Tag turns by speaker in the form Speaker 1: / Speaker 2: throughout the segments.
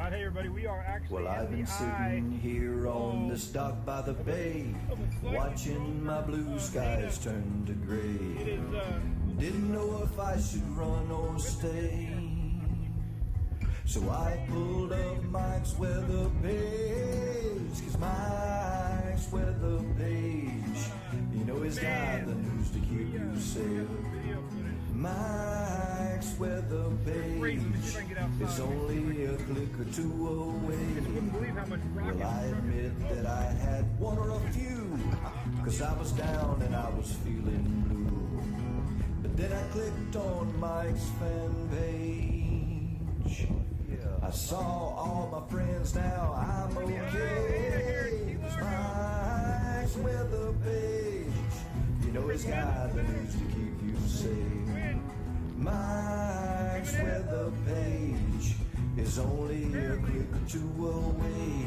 Speaker 1: Hey everybody, we are actually
Speaker 2: Well, I've been sitting here on this dock by the bay, watching my blue skies turn to gray. Didn't know if I should run or stay, so I pulled up Mike's weather page, 'cause Mike's weather page, you know he's got the news to keep you safe. Mike's weather page is only a click or two away. Well, I admit that I had one or a few, 'cause I was down and I was feeling blue. But then I clicked on Mike's fan page. I saw all my friends now, I'm okay. 'Cause Mike's weather page, you know he's got the news to keep you safe. Mike's weather page is only a click or two away.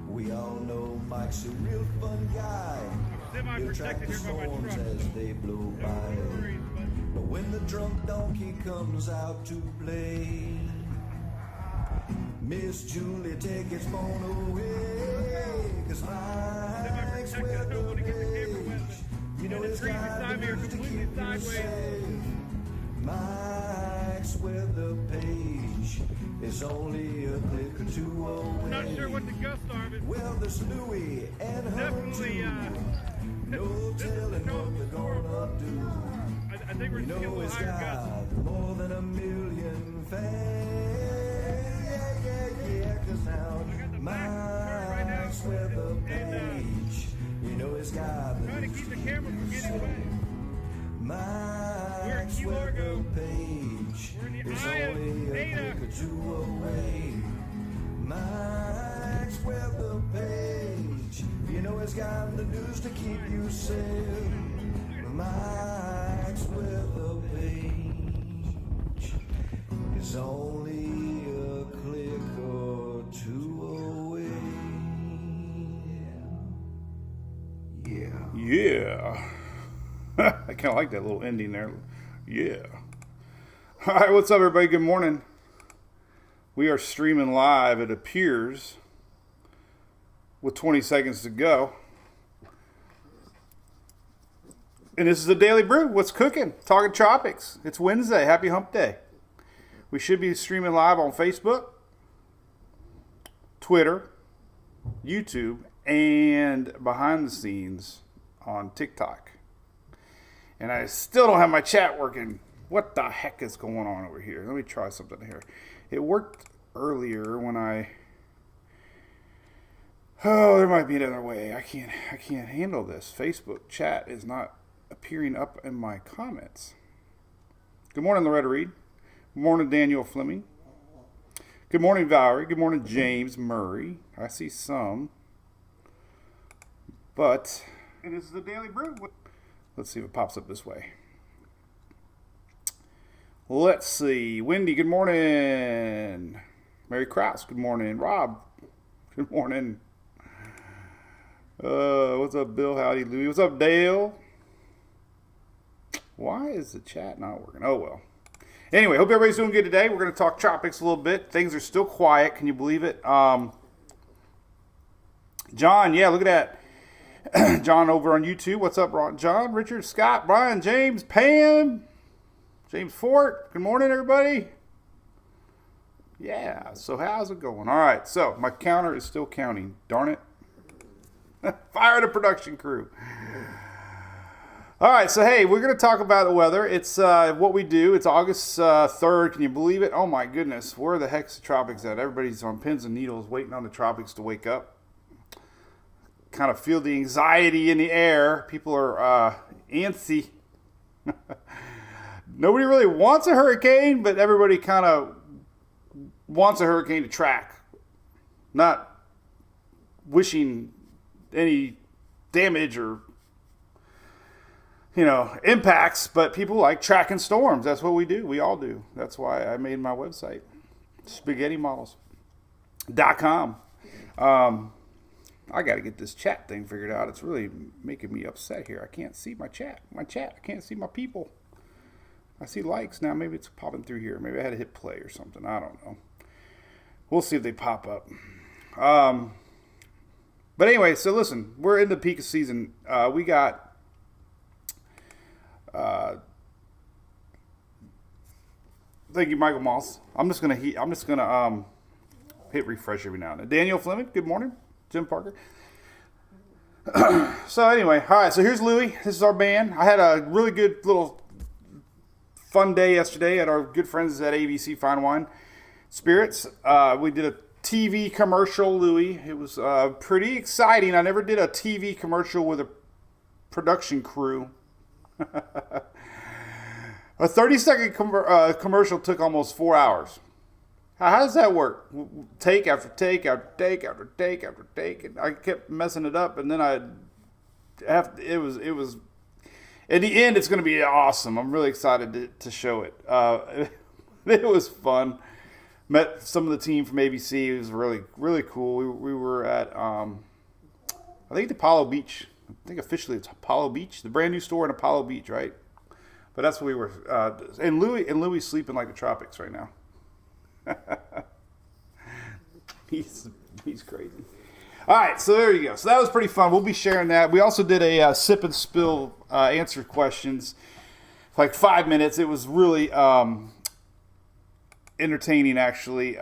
Speaker 2: We all know Mike's a real fun guy. He'll track the storms as they blow by. But when the drunk donkey comes out to play, Miss Julie, take his phone away. 'Cause Mike's weather page, you know he's got the news to keep you safe. Mike's weather page is only a click or two away.
Speaker 1: Not sure what the gusts are, but
Speaker 2: well, there's Louie and her too. No telling what they're gonna do.
Speaker 1: I think we're
Speaker 2: you know it's got more than a million fans. Yeah, 'cause now Mike's weather page, you know it's got the
Speaker 1: trying to keep the camera from getting wet.
Speaker 2: Mike's weather page is only a click or two away. Mike's weather page, you know it's got the news to keep you safe. Mike's weather page is only a click or two away.
Speaker 3: Yeah. I kind of like that little ending there. Yeah. All right, what's up, everybody? Good morning. We are streaming live, it appears, with 20 seconds to go. And this is the Daily Brew. What's cooking? Talking Tropics. It's Wednesday. Happy Hump Day. We should be streaming live on Facebook, Twitter, YouTube, and behind the scenes on TikTok. And I still don't have my chat working. What the heck is going on over here? Let me try something here. It worked earlier when oh, there might be another way. I can't handle this. Facebook chat is not appearing up in my comments. Good morning, Loretta Reed. Good morning, Daniel Fleming. Good morning, Valerie. Good morning, James Murray. I see some. But it is the Daily Brew. Let's see if it pops up this way. Let's see. Wendy, good morning. Mary Krause, good morning. Rob, good morning. What's up, Bill? Howdy, Louie. What's up, Dale? Why is the chat not working? Oh, well. Anyway, hope everybody's doing good today. We're going to talk Tropics a little bit. Things are still quiet. Can you believe it? John, yeah, look at that. John over on YouTube. What's up, John, Richard, Scott, Brian, James, Pam, James Fort. Good morning, everybody. Yeah, so how's it going? All right, so my counter is still counting. Darn it. Fire the production crew. All right, so hey, we're going to talk about the weather. It's what we do. It's August 3rd. Can you believe it? Oh, my goodness. Where the heck's the tropics at? Everybody's on pins and needles waiting on the tropics to wake up. Kind of feel the anxiety in the air. People are antsy. Nobody really wants a hurricane, but everybody kind of wants a hurricane to track. Not wishing any damage or, impacts, but people like tracking storms. That's what we do. We all do. That's why I made my website, spaghettimodels.com. I got to get this chat thing figured out. It's really making me upset here. I can't see my chat. I can't see my people. I see likes now. Maybe it's popping through here. Maybe I had to hit play or something. I don't know. We'll see if they pop up. But anyway, so listen, we're in the peak of season. We got thank you, Michael Moss. I'm just gonna hit refresh every now and then. Daniel Fleming, good morning. Jim Parker. So anyway, all right. So here's Louie. This is our band. I had a really good little fun day yesterday at our good friends at ABC Fine Wine Spirits. We did a TV commercial, Louie. It was pretty exciting. I never did a TV commercial with a production crew. A 30-second commercial took almost 4 hours. How does that work? Take after take after take after take after take, and I kept messing it up, and then it was. At the end, it's going to be awesome. I'm really excited to show it. It was fun. Met some of the team from ABC. It was really, really cool. We were at, I think Apollo Beach. I think officially it's Apollo Beach, the brand new store in Apollo Beach, right? But that's where we were. And Louis sleeping like the Tropics right now. He's crazy. All right, so there you go. So that was pretty fun. We'll be sharing that. We also did a sip and spill answer questions for like 5 minutes. It was really entertaining, actually.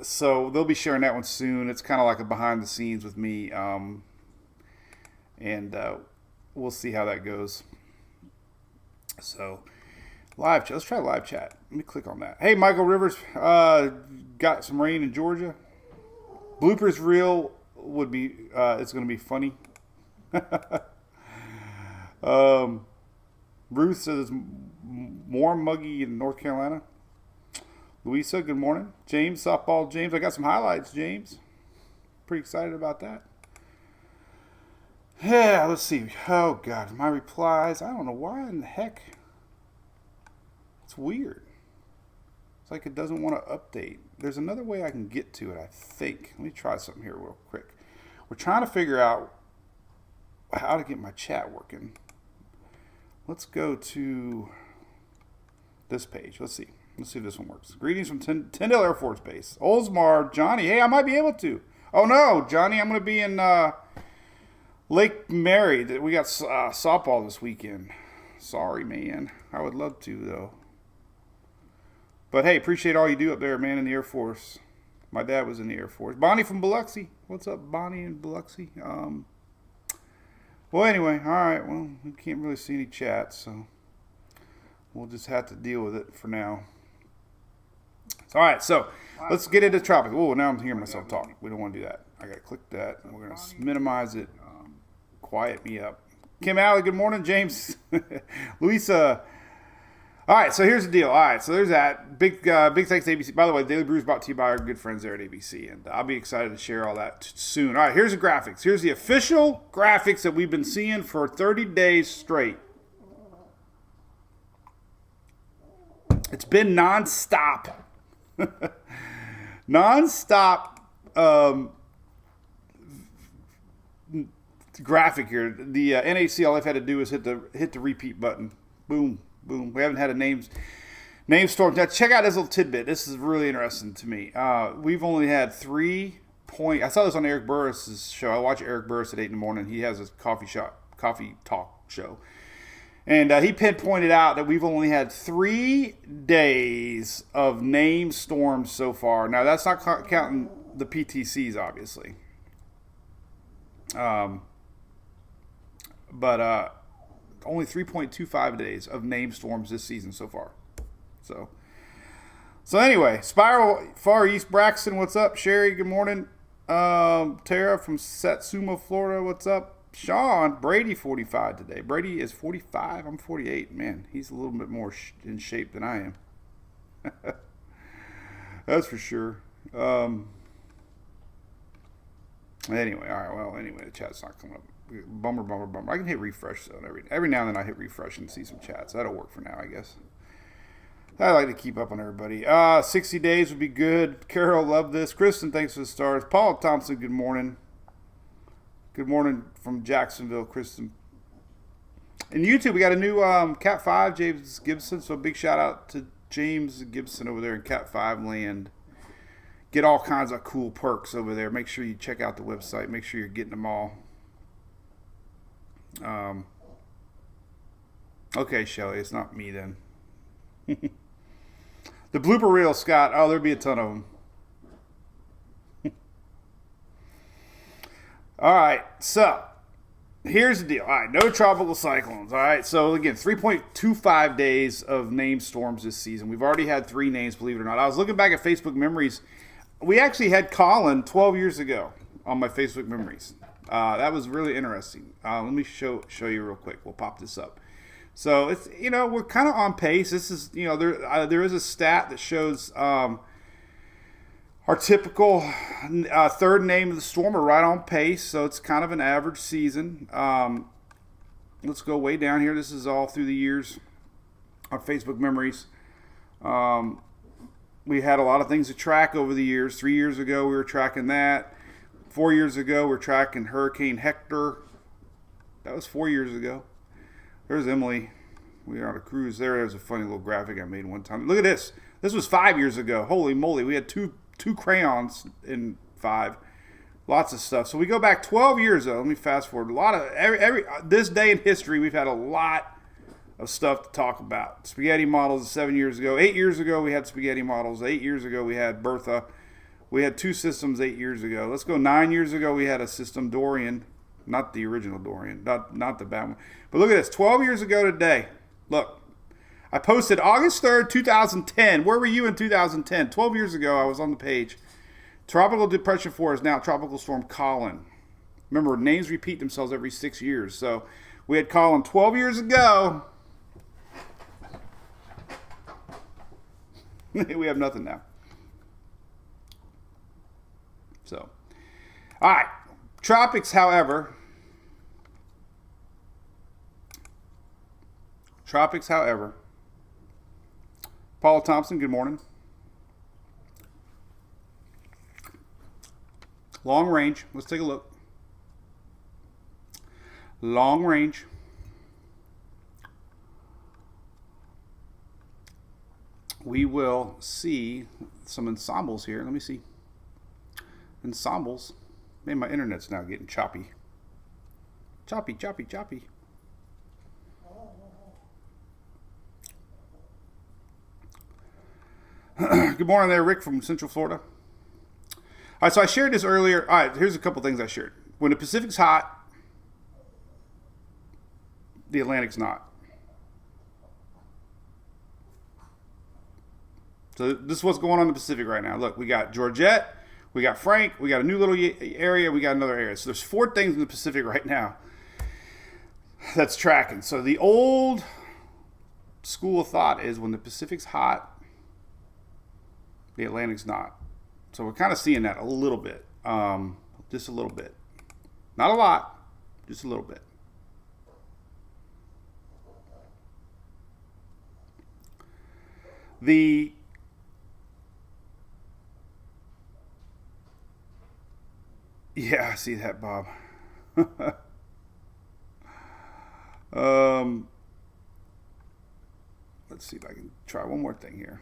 Speaker 3: So they'll be sharing that one soon. It's kind of like a behind the scenes with me, and we'll see how that goes. So live chat. Let's try live chat. Let me click on that. Hey, Michael Rivers, got some rain in Georgia. Bloopers reel would be, it's going to be funny. Ruth says it's warm, muggy in North Carolina. Louisa, good morning. James, softball James. I got some highlights, James. Pretty excited about that. Yeah, let's see. Oh, God, my replies. I don't know why in the heck. It's weird. It's like it doesn't want to update. There's another way I can get to it, I think. Let me try something here real quick. We're trying to figure out how to get my chat working. Let's go to this page. Let's see. Let's see if this one works. Greetings from Tyndall Air Force Base. Oldsmar, Johnny. Hey, I might be able to. Oh, no, Johnny, I'm going to be in Lake Mary. We got softball this weekend. Sorry, man. I would love to, though. But, hey, appreciate all you do up there, man, in the Air Force. My dad was in the Air Force. Bonnie from Biloxi. What's up, Bonnie in Biloxi? Well, anyway, all right. Well, we can't really see any chats, so we'll just have to deal with it for now. All right, so let's get into Tropics. Oh, now I'm hearing myself talk. We don't want to do that. I got to click that, and we're going to minimize it, quiet me up. Kim Alley, good morning. James, Louisa. All right, so here's the deal. All right, so there's that. Big thanks to ABC. By the way, Daily Brew is brought to you by our good friends there at ABC, and I'll be excited to share all that soon. All right, here's the graphics. Here's the official graphics that we've been seeing for 30 days straight. It's been nonstop. Nonstop graphic here. The NAC, all I've had to do is hit the repeat button. Boom. Boom. We haven't had a name storm. Now, check out this little tidbit. This is really interesting to me. We've only had I saw this on Eric Burris's show. I watch Eric Burris at 8 in the morning. He has his coffee talk show. And he pinpointed out that we've only had 3 days of named storms so far. Now, that's not counting the PTCs, obviously. But only 3.25 days of named storms this season so far. So anyway, Spiral Far East Braxton, what's up? Sherry, good morning. Tara from Satsuma, Florida, what's up? Sean, Brady 45 today. Brady is 45. I'm 48. Man, he's a little bit more in shape than I am. That's for sure. Anyway, all right. Well, anyway, the chat's not coming up. Bummer. I can hit refresh though. Every now and then I hit refresh and see some chats. That'll work for now, I guess. I like to keep up on everybody. 60 days would be good. Carol, love this. Kristen, thanks for the stars. Paul Thompson, good morning. Good morning from Jacksonville, Kristen. In YouTube, we got a new Cat 5, James Gibson. So big shout out to James Gibson over there in Cat 5 land. get all kinds of cool perks over there. Make sure you check out the website. Make sure you're getting them all. Okay, Shelly, it's not me then. The blooper reel, Scott. Oh, there'd be a ton of them. All right, so here's the deal. All right, no tropical cyclones. All right, so again, 3.25 days of named storms this season. We've already had 3 names, believe it or not. I was looking back at Facebook memories. We actually had Colin 12 years ago on my Facebook memories. That was really interesting. Let me show you real quick. We'll pop this up. So it's, we're kind of on pace. This is, there is a stat that shows our typical third name of the storm are right on pace. So it's kind of an average season. Let's go way down here. This is all through the years on Facebook memories. We had a lot of things to track over the years. 3 years ago, we were tracking that. 4 years ago, we're tracking Hurricane Hector. That was 4 years ago. There's Emily. We were on a cruise there. There's a funny little graphic I made one time. Look at this. This was 5 years ago. Holy moly. We had two crayons in 5. Lots of stuff. So we go back 12 years though. Let me fast forward. A lot of every this day in history, we've had a lot of stuff to talk about. Spaghetti models 7 years ago. 8 years ago, we had spaghetti models. 8 years ago, we had Bertha. We had 2 systems 8 years ago. Let's go 9 years ago. We had a system Dorian. Not the original Dorian, not the bad one. But look at this, 12 years ago today. Look, I posted August 3rd, 2010. Where were you in 2010? 12 years ago, I was on the page. Tropical Depression 4 is now Tropical Storm Colin. Remember, names repeat themselves every 6 years. So we had Colin 12 years ago. We have nothing now. So, all right. Tropics, however, Paula Thompson, good morning. Long range, let's take a look. Long range. We will see some ensembles here. Let me see. Ensembles. Man, my internet's now getting choppy. Choppy. Good morning there, Rick from Central Florida. All right, so I shared this earlier. All right, here's a couple things I shared. When the Pacific's hot, the Atlantic's not. So this is what's going on in the Pacific right now. Look, we got Georgette. We got Frank, we got a new little area, we got another area. So there's 4 things in the Pacific right now that's tracking. So the old school of thought is when the Pacific's hot, the Atlantic's not. So we're kind of seeing that a little bit, just a little bit. Not a lot, just a little bit. Yeah, I see that, Bob. Let's see if I can try one more thing here.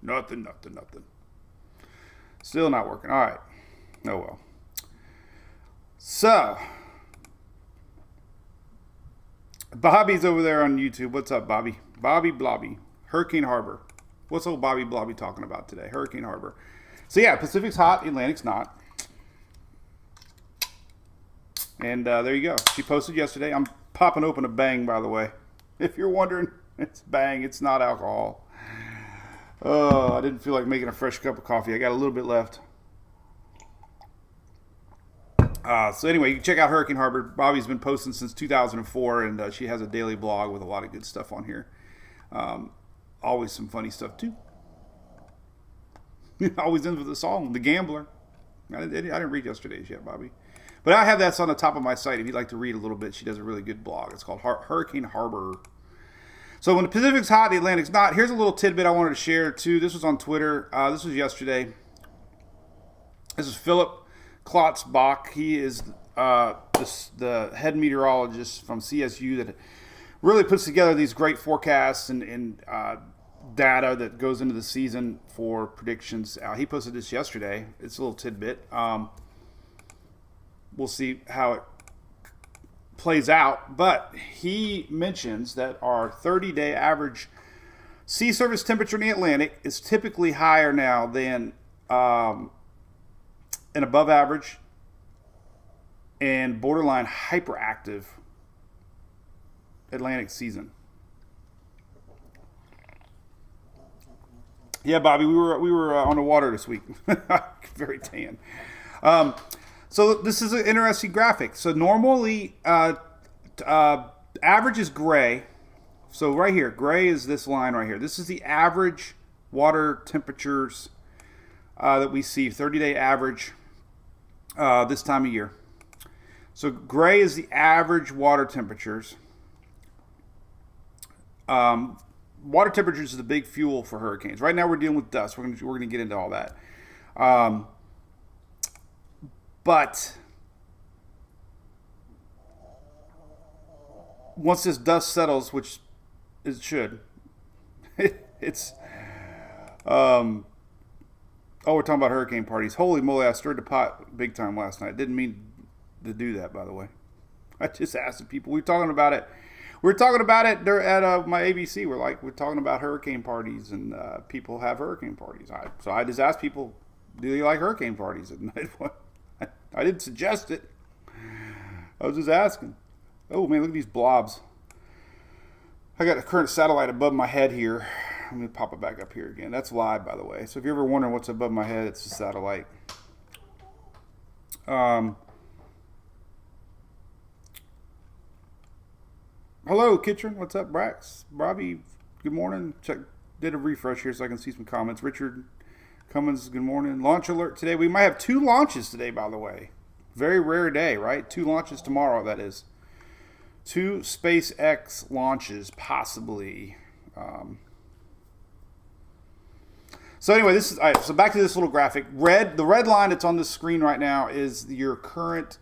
Speaker 3: Nothing. Still not working. All right. Oh, well. So, Bobby's over there on YouTube. What's up, Bobby? Bobby Blobby. Hurricane Harbor. What's old Bobby Blobby talking about today? Hurricane Harbor. So, yeah, Pacific's hot. Atlantic's not. And there you go. She posted yesterday. I'm popping open a Bang, by the way. If you're wondering, it's Bang. It's not alcohol. Oh, I didn't feel like making a fresh cup of coffee. I got a little bit left. So anyway, you can check out Hurricane Harbor. Bobby's been posting since 2004, and she has a daily blog with a lot of good stuff on here. Always some funny stuff, too. Always ends with a song, The Gambler. I didn't read yesterday's yet, Bobby. But I have that on the top of my site. If you'd like to read a little bit, she does a really good blog. It's called Hurricane Harbor. So when the Pacific's hot, the Atlantic's not. Here's a little tidbit I wanted to share, too. This was on Twitter. This was yesterday. This is Philip Klotzbach. He is the head meteorologist from CSU that really puts together these great forecasts and data that goes into the season for predictions. He posted this yesterday. It's a little tidbit. We'll see how it plays out. But he mentions that our 30-day average sea surface temperature in the Atlantic is typically higher now than an above average and borderline hyperactive Atlantic season. Yeah, Bobby, we were on the water this week. Very tan. So this is an interesting graphic. So normally, average is gray. So right here, gray is this line right here. This is the average water temperatures that we see, 30-day average this time of year. So gray is the average water temperatures. Water temperatures is the big fuel for hurricanes. Right now we're dealing with dust. We're gonna get into all that. But once this dust settles, which it should, it's oh, we're talking about hurricane parties. Holy moly, I stirred the pot big time last night. Didn't mean to do that, by the way. I just asked the people. We were talking about it. We're talking about it at my ABC. We're talking about hurricane parties, and people have hurricane parties. So I just asked people, do they like hurricane parties at night? I didn't suggest it. I was just asking. Oh man, look at these blobs. I got a current satellite above my head here. I'm going to pop it back up here again. That's live, by the way. So if you're ever wondering what's above my head, it's a satellite. Hello, Kitchen. What's up, Brax? Robbie, good morning. Did a refresh here so I can see some comments. Richard Cummins, good morning. Launch alert today. We might have 2 launches today, by the way. Very rare day, right? 2 launches tomorrow, that is. 2 SpaceX launches, possibly. So anyway, this is all right. So back to this little graphic. The red line that's on the screen right now is your current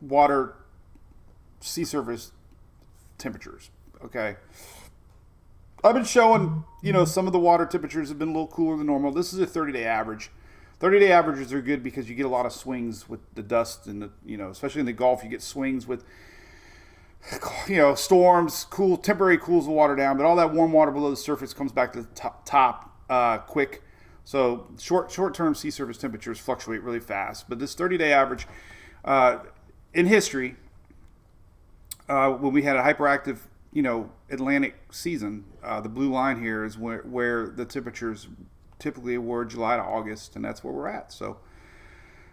Speaker 3: water sea surface temperatures. Okay. I've been showing, some of the water temperatures have been a little cooler than normal. This is a 30-day average. 30-day averages are good because you get a lot of swings with the dust and especially in the Gulf, you get swings with storms, temporary cools the water down, but all that warm water below the surface comes back to the top quick. So short-term sea surface temperatures fluctuate really fast. But this 30-day average in history, when we had a hyperactive, Atlantic season, the blue line here is where the temperatures typically were July to August, and that's where we're at. So,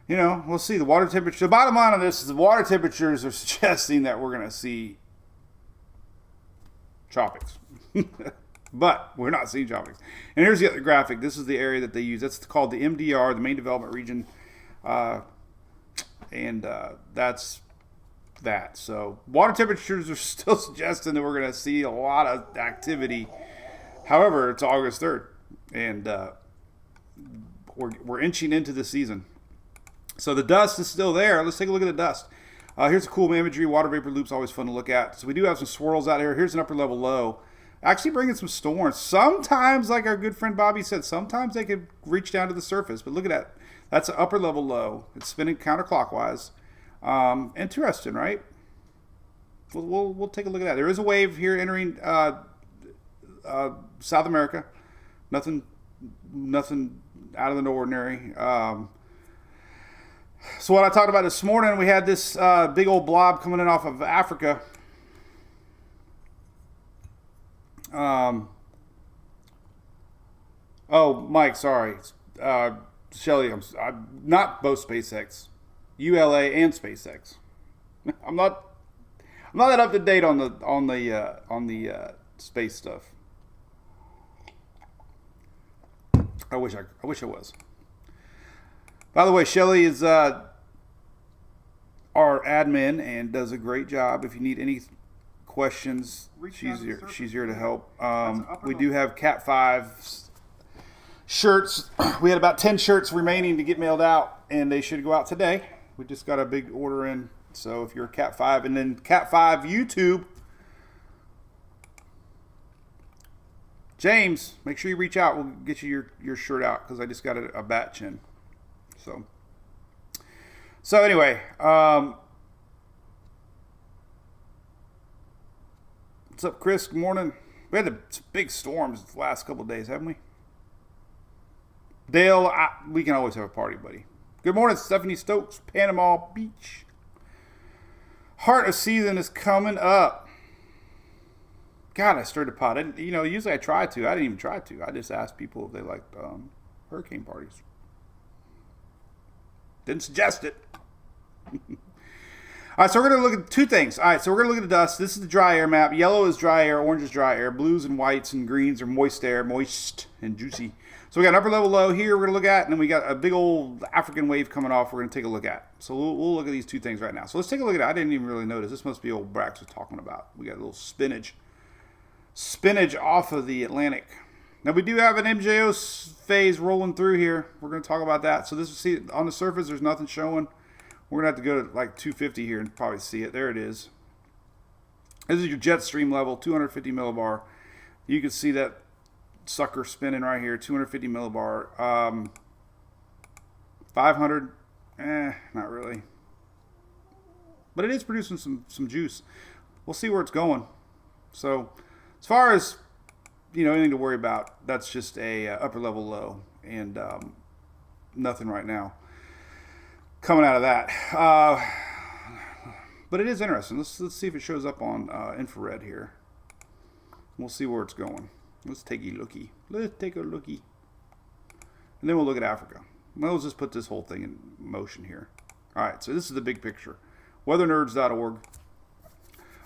Speaker 3: we'll see. The water temperature. The bottom line of this is the water temperatures are suggesting that we're going to see tropics. But we're not seeing tropics. And here's the other graphic. This is the area that they use. That's called the MDR, the Main Development Region. And that's that. So water temperatures are still suggesting that we're going to see a lot of activity. However, it's August 3rd. And we're inching into the season. So the dust is still there. Let's take a look at the dust. Here's a cool imagery. Water vapor loop's always fun to look at. So we do have some swirls out here. Here's an upper level low. Actually bringing some storms. Sometimes, like our good friend Bobby said, sometimes they could reach down to the surface. But look at that. That's an upper level low. It's spinning counterclockwise. Interesting, right? We'll take a look at that. There is a wave here entering South America. Nothing out of the ordinary. So what I talked about this morning, we had this big old blob coming in off of Africa. Oh, Mike, sorry. Shelly, I'm not both SpaceX, ULA and SpaceX. I'm not that up to date on the space stuff. I wish I was. By the way, Shelly is our admin and does a great job. If you need any questions, she's here to help. We do have Cat 5 shirts. We had about 10 shirts remaining to get mailed out, and they should go out today. We just got a big order in. So if you're a Cat 5, and then Cat 5 YouTube, James, make sure you reach out. We'll get you your shirt out because I just got a batch in. So anyway, what's up, Chris? Good morning. We had the big storms the last couple of days, haven't we? Dale, we can always have a party, buddy. Good morning, Stephanie Stokes, Panama Beach. Heart of season is coming up. God, I stirred the pot. Usually I try to. I didn't even try to. I just asked people if they liked hurricane parties. Didn't suggest it. All right, so we're going to look at two things. All right, so we're going to look at the dust. This is the dry air map. Yellow is dry air. Orange is dry air. Blues and whites and greens are moist air, moist and juicy. So we got an upper level low here we're going to look at, and then we got a big old African wave coming off we're going to take a look at. So we'll look at these two things right now. So let's take a look at it. I didn't even really notice. This must be old Brax was talking about. We got a little spinach off of the Atlantic. Now we do have an MJO phase rolling through here. We're going to talk about that. So this is, see, on the surface there's nothing showing. We're going to have to go to like 250 here and probably see it. There it is. This is your jet stream level, 250 millibar. You can see that sucker spinning right here, 250 millibar. 500, not really. But it is producing some juice. We'll see where it's going. So as far as, anything to worry about, that's just a upper level low and nothing right now coming out of that. But it is interesting. Let's see if it shows up on infrared here. We'll see where it's going. Let's take a looky. Let's take a looky. And then we'll look at Africa. We'll just put this whole thing in motion here. All right, so this is the big picture. Weathernerds.org.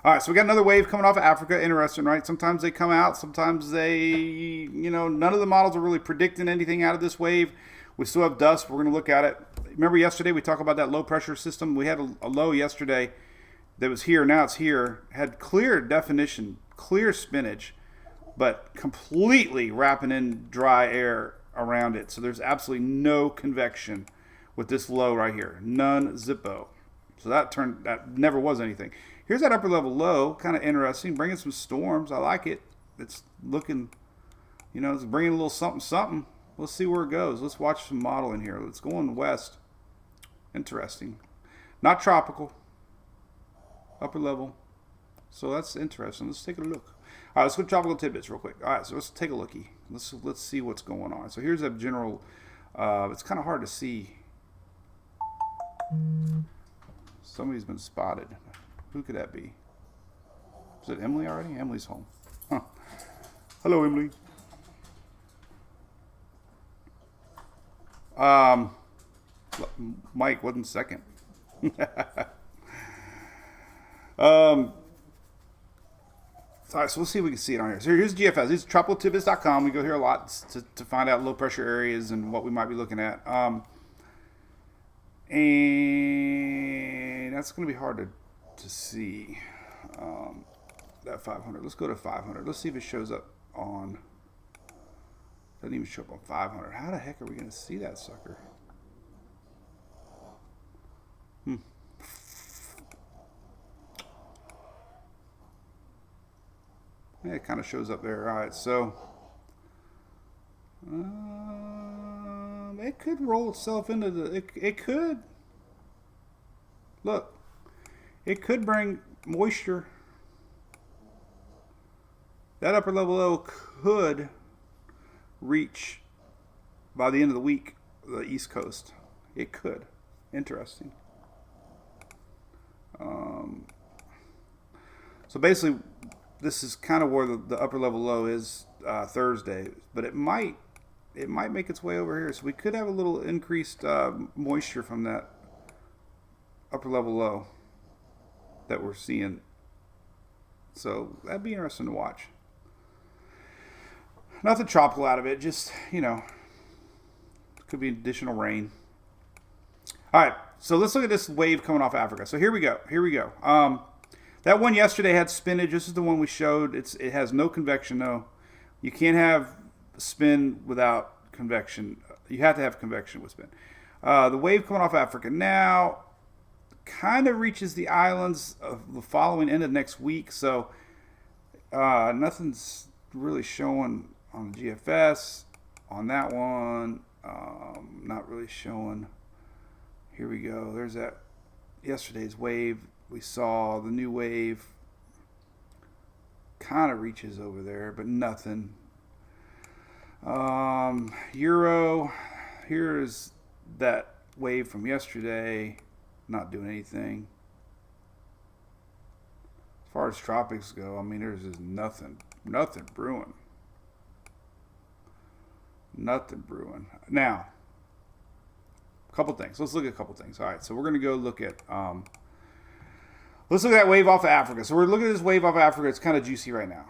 Speaker 3: All right, so we got another wave coming off of Africa. Interesting, right? Sometimes they come out. Sometimes they, none of the models are really predicting anything out of this wave. We still have dust. We're going to look at it. Remember yesterday we talked about that low pressure system? We had a low yesterday that was here. Now it's here. Had clear definition, clear spinach, but completely wrapping in dry air around it. So there's absolutely no convection with this low right here. None, zippo. So that never was anything. Here's that upper level low, kind of interesting, bringing some storms. I like it. It's looking, it's bringing a little something. Let's see where it goes. Let's watch some modeling here. Let's go on west. Interesting. Not tropical. Upper level. So that's interesting. Let's take a look. All right, let's go to tropical tidbits real quick. All right, so let's take a looky. Let's see what's going on. So here's a general. It's kind of hard to see. Somebody's been spotted. Who could that be? Is it Emily already? Emily's home. Huh. Hello, Emily. Mike wasn't second. All right, so we'll see if we can see it on here. So here's GFS. This is tropicaltidbits.com. We go here a lot to find out low pressure areas and what we might be looking at. And that's going to be hard to see. That 500. Let's go to 500. Let's see if it shows up on. Doesn't even show up on 500. How the heck are we going to see that sucker? Yeah, it kind of shows up there. All right, so it could roll itself into the. It could. Look, it could bring moisture. That upper level low could reach by the end of the week the East Coast. It could. Interesting. So basically, this is kind of where the upper level low is Thursday, but it might make its way over here. So we could have a little increased moisture from that upper level low that we're seeing. So that'd be interesting to watch. Nothing tropical out of it, just, could be additional rain. All right, so let's look at this wave coming off Africa. So here we go. That one yesterday had spinach. This is the one we showed. It has no convection, though. You can't have spin without convection. You have to have convection with spin. The wave coming off Africa now kind of reaches the islands of the following end of next week. So nothing's really showing on the GFS. On that one, not really showing. Here we go. There's that yesterday's wave. We saw the new wave kind of reaches over there, but nothing. Euro, here's that wave from yesterday, not doing anything. As far as tropics go, I mean, there's just nothing brewing. Nothing brewing. Now, a couple things. Let's look at a couple things. All right, so we're going to go look at, let's look at that wave off of Africa. So we're looking at this wave off of Africa. It's kind of juicy right now.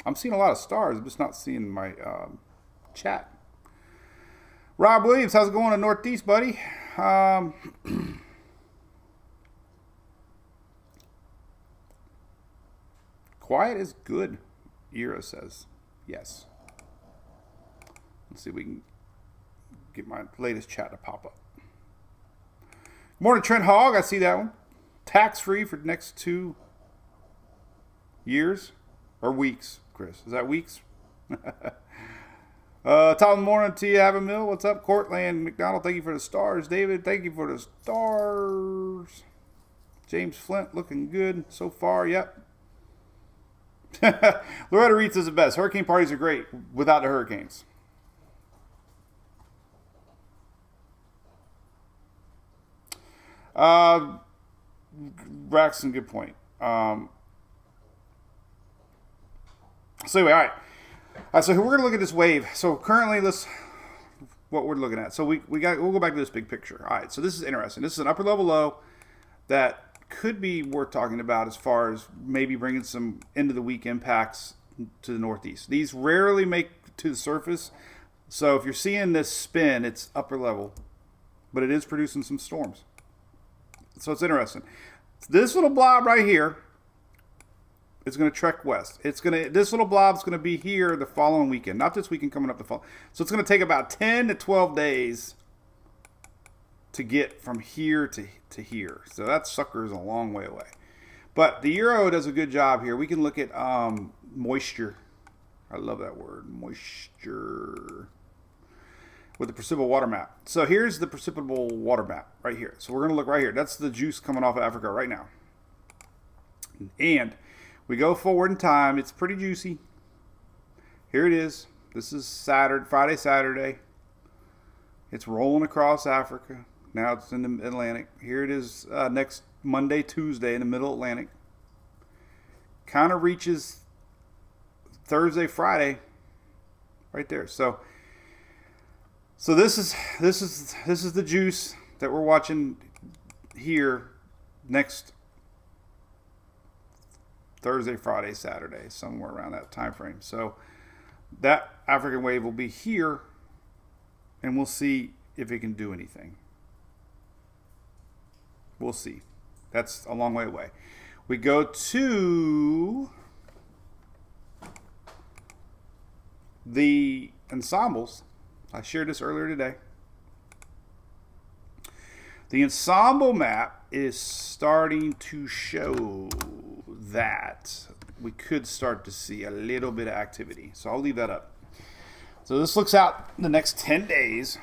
Speaker 3: I'm seeing a lot of stars. I'm just not seeing my chat. Rob Williams, how's it going in Northeast, buddy? Quiet is good, Ira says. Yes. Let's see if we can get my latest chat to pop up. Morning, Trent Hogg. I see that one. Tax-free for the next 2 years or weeks, Chris. Is that weeks? Top of the morning to you, Have a Mill. What's up, Cortland McDonald? Thank you for the stars. David, thank you for the stars. James Flint, looking good so far. Yep. Loretta Reed says the best. Hurricane parties are great without the hurricanes. Braxton, good point. So anyway, all right. So we're going to look at this wave. So currently, what we're looking at. So we'll go back to this big picture. All right. So this is interesting. This is an upper level low that could be worth talking about as far as maybe bringing some end of the week impacts to the Northeast. These rarely make to the surface. So if you're seeing this spin, it's upper level, but it is producing some storms. So it's interesting. This little blob right here, it's going to trek west. This little blob is going to be here the following weekend, not this weekend coming up the fall. So it's going to take about 10 to 12 days to get from here to here. So that sucker is a long way away. But the Euro does a good job here. We can look at moisture. I love that word, moisture. With the precipitable water map. So here's the precipitable water map right here. So we're going to look right here. That's the juice coming off of Africa right now. And we go forward in time. It's pretty juicy. Here it is. This is Friday, Saturday. It's rolling across Africa. Now it's in the Atlantic. Here it is next Monday, Tuesday in the middle Atlantic. Kind of reaches Thursday, Friday, right there. So this is the juice that we're watching here next Thursday, Friday, Saturday, somewhere around that time frame. So that African wave will be here, and we'll see if it can do anything. We'll see. That's a long way away. We go to the ensembles. I shared this earlier today. The ensemble map is starting to show that we could start to see a little bit of activity. So I'll leave that up. So this looks out the next 10 days.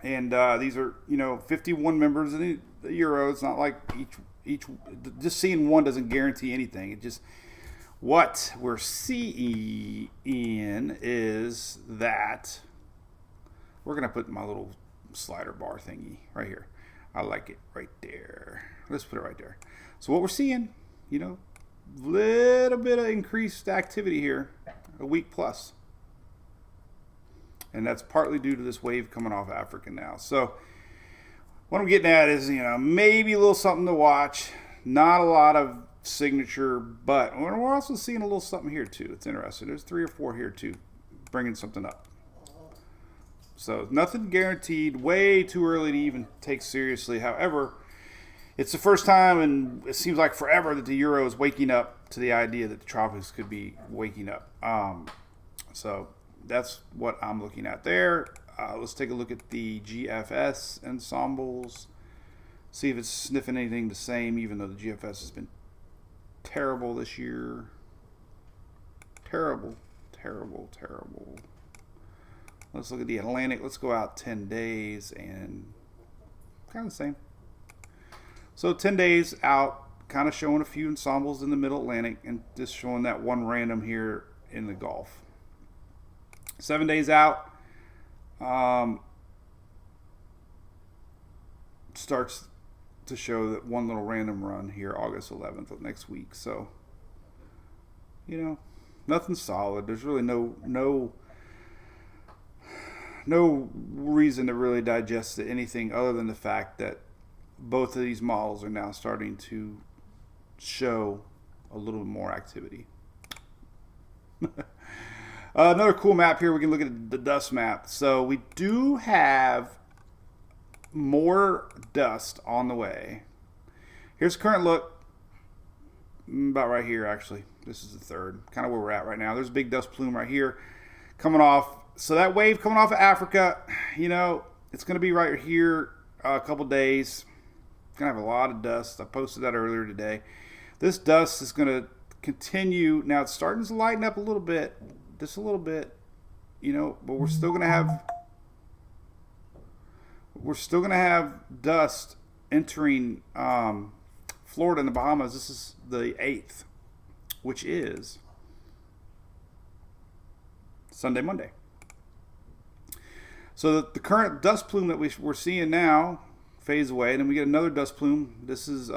Speaker 3: And these are, 51 members of the Euro. It's not like each just seeing one doesn't guarantee anything. It just, what we're seeing is that we're going to put my little slider bar thingy right here. I like it right there. Let's put it right there. So what we're seeing, little bit of increased activity here, a week plus. And that's partly due to this wave coming off Africa now. So what I'm getting at is, maybe a little something to watch. Not a lot of signature, but we're also seeing a little something here too. It's interesting. There's 3 or 4 here too, bringing something up. So nothing guaranteed. Way too early to even take seriously. However, it's the first time, and it seems like forever, that the Euro is waking up to the idea that the tropics could be waking up. So that's what I'm looking at there. Let's take a look at the GFS ensembles. See if it's sniffing anything the same, even though the GFS has been terrible this year. Terrible, terrible, terrible. Let's look at the Atlantic. Let's go out 10 days and kind of the same. So 10 days out, kind of showing a few ensembles in the middle Atlantic and just showing that one random here in the Gulf. 7 days out, starts to show that one little random run here August 11th of next week. So, you know, nothing solid. There's really no reason to really digest anything other than the fact that both of these models are now starting to show a little more activity. Another cool map here, we can look at the dust map. So we do have more dust on the way. Here's the current look, about right here actually. This is the third, kind of where we're at right now. There's a big dust plume right here coming off. So that wave coming off of Africa, you know, it's going to be right here a couple days. It's going to have a lot of dust. I posted that earlier today. This dust is going to continue. Now it's starting to lighten up a little bit, just a little bit, you know, but we're still going to have dust entering Florida and the Bahamas. This is the 8th, which is Sunday, Monday. So the current dust plume that we're seeing now fades away, and then we get another dust plume. This is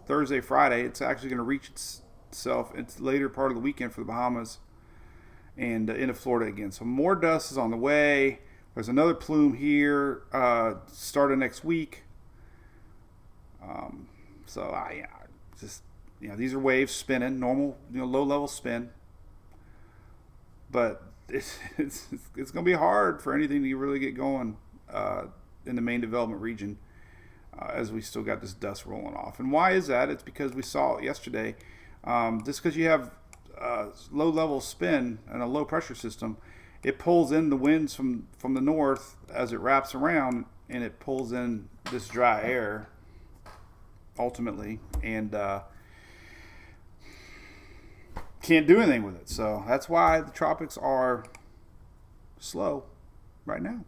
Speaker 3: Thursday, Friday. It's actually going to reach itself. It's later part of the weekend for the Bahamas and into Florida again. So more dust is on the way. There's another plume here starting next week. Just, you know, these are waves spinning, normal, you know, low level spin. But it's going to be hard for anything to really get going in the main development region as we still got this dust rolling off. And why is that? It's because we saw it yesterday. Just because you have low level spin and a low pressure system, it pulls in the winds from the north as it wraps around, and it pulls in this dry air ultimately, and can't do anything with it. So that's why the tropics are slow right now.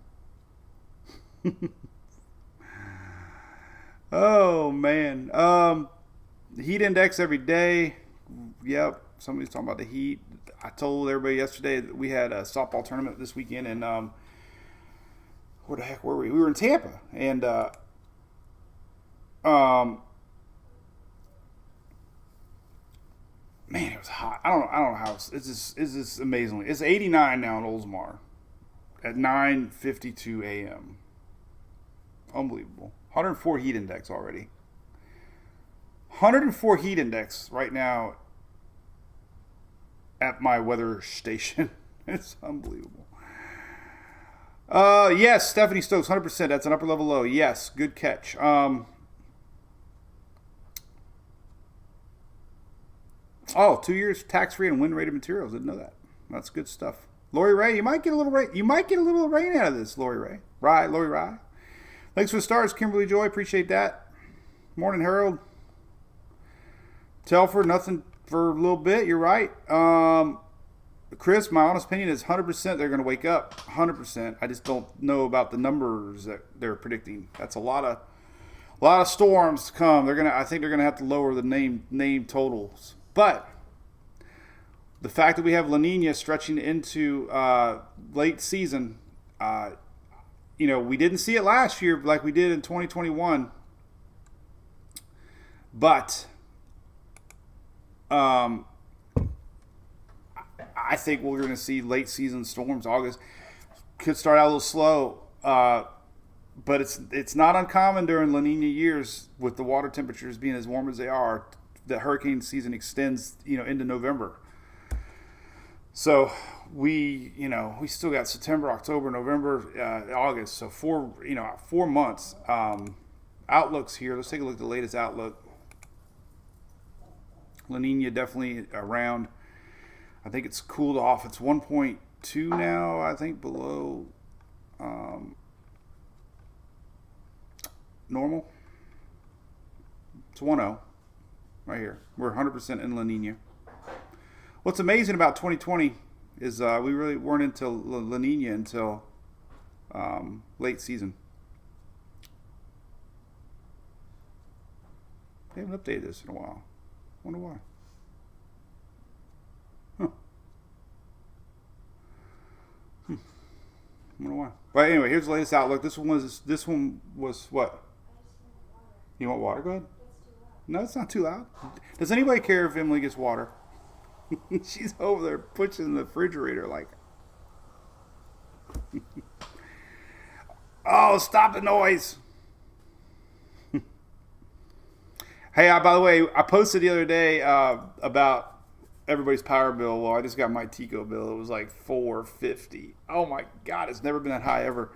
Speaker 3: Oh man, the heat index every day. Yep, somebody's talking about the heat. I told everybody yesterday that we had a softball tournament this weekend, and where the heck were we? We were in Tampa, and man, it was hot. I don't know how it's just amazingly. It's 89 now in Oldsmar at 9:52 a.m. Unbelievable. 104 heat index already. 104 heat index right now at my weather station. It's unbelievable. Yes, Stephanie Stokes, 100%. That's an upper level low. Yes, good catch. 2 years tax-free and wind-rated materials. Didn't know that. That's good stuff. Lori Ray, you might get a little rain. You might get a little rain out of this, Lori Ray. Lori Ray. Thanks for the stars, Kimberly Joy. Appreciate that. Morning, Harold. Telford, nothing for a little bit. You're right. Chris, my honest opinion is 100% they're going to wake up. 100%. I just don't know about the numbers that they're predicting. That's a lot of storms to come. I think they're going to have to lower the name totals. But the fact that we have La Niña stretching into late season, we didn't see it last year like we did in 2021. But I think we're going to see late season storms. August could start out a little slow, but it's not uncommon during La Niña years with the water temperatures being as warm as they are. The hurricane season extends, into November. So we still got September, October, November, August. So 4 months. Outlooks here. Let's take a look at the latest outlook. La Niña definitely around. I think it's cooled off. It's 1.2 2 now, I think, below normal. It's 1-0 right here. We're 100% in La Niña. What's amazing about 2020 is we really weren't into La Niña until late season. They haven't updated this in a while. Wonder why. I don't know why. But anyway, here's the latest outlook. This one was what? You want water? Go ahead. No, it's not too loud. Does anybody care if Emily gets water? She's over there pushing the refrigerator like. Oh, stop the noise. Hey, by the way, I posted the other day about everybody's power bill. Well, I just got my Tico bill. It was like $450. Oh my God, it's never been that high ever.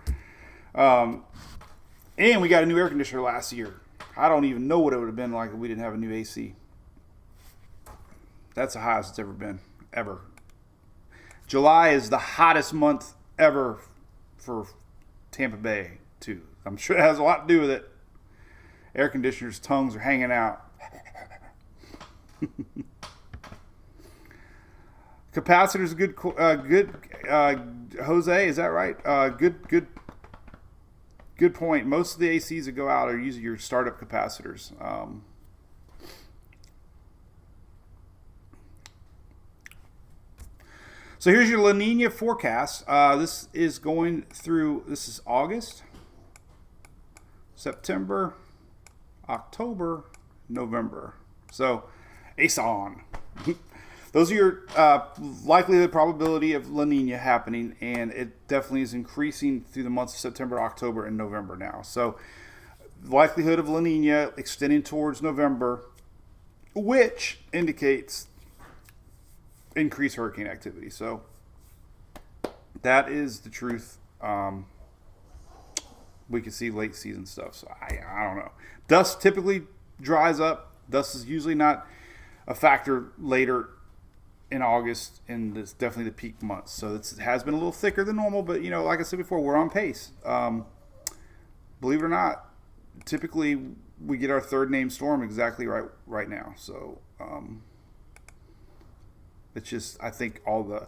Speaker 3: And we got a new air conditioner last year. I don't even know what it would have been like if we didn't have a new AC. That's the highest it's ever been, ever. July is the hottest month ever for Tampa Bay, too. I'm sure it has a lot to do with it. Air conditioners' tongues are hanging out. Capacitors, good. Jose, is that right? Good point. Most of the ACs that go out are usually your startup capacitors. So here's your La Niña forecast. This is August, September, October, November. So, ace on. Those are your likelihood probability of La Niña happening, and it definitely is increasing through the months of September, October, and November now. So, likelihood of La Niña extending towards November, which indicates increased hurricane activity. So, that is the truth. We can see late season stuff. So, I don't know. Dust typically dries up. Dust is usually not a factor later in August, and it's definitely the peak months. So it has been a little thicker than normal, but like I said before, we're on pace. Believe it or not, typically we get our third named storm exactly right now. So it's just, I think all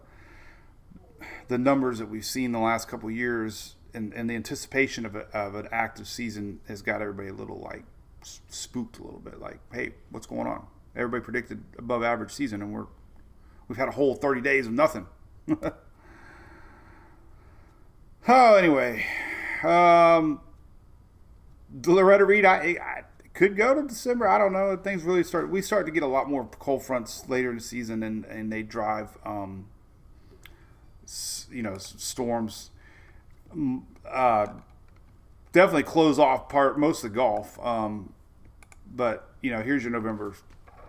Speaker 3: the numbers that we've seen the last couple of years and the anticipation of an active season has got everybody a little like spooked a little bit. Like, hey, what's going on? Everybody predicted above average season, and we've had a whole 30 days of nothing. Anyway. Loretta Reed, I could go to December. I don't know. Things really we start to get a lot more cold fronts later in the season, and they drive, storms. Definitely close off most of the Gulf. But, here's your November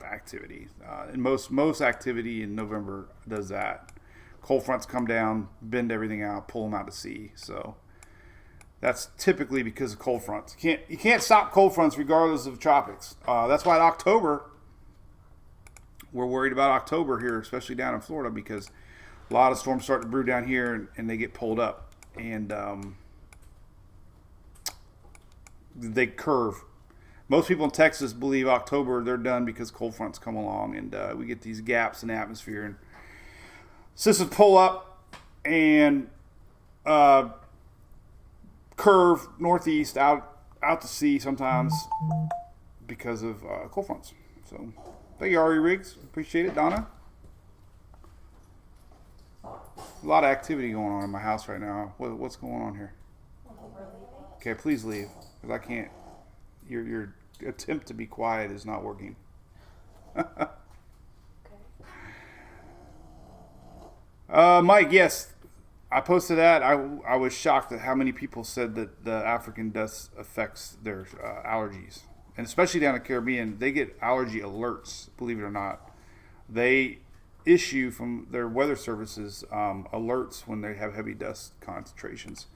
Speaker 3: activity. And most activity in November does that. Cold fronts come down, bend everything out, pull them out to sea. So that's typically because of cold fronts. You can't stop cold fronts regardless of tropics. That's why in October, we're worried about October here, especially down in Florida, because a lot of storms start to brew down here and they get pulled up. And they curve. Most people in Texas believe October they're done because cold fronts come along, and we get these gaps in the atmosphere, and systems pull up and curve northeast out to sea sometimes because of cold fronts. So thank you, Ari Riggs. Appreciate it, Donna. A lot of activity going on in my house right now. What's going on here? Okay, please leave, because I can't. Your attempt to be quiet is not working. Mike, yes, I posted that. I was shocked at how many people said that the African dust affects their allergies, and especially down in the Caribbean, they get allergy alerts. Believe it or not, they issue from their weather services alerts when they have heavy dust concentrations,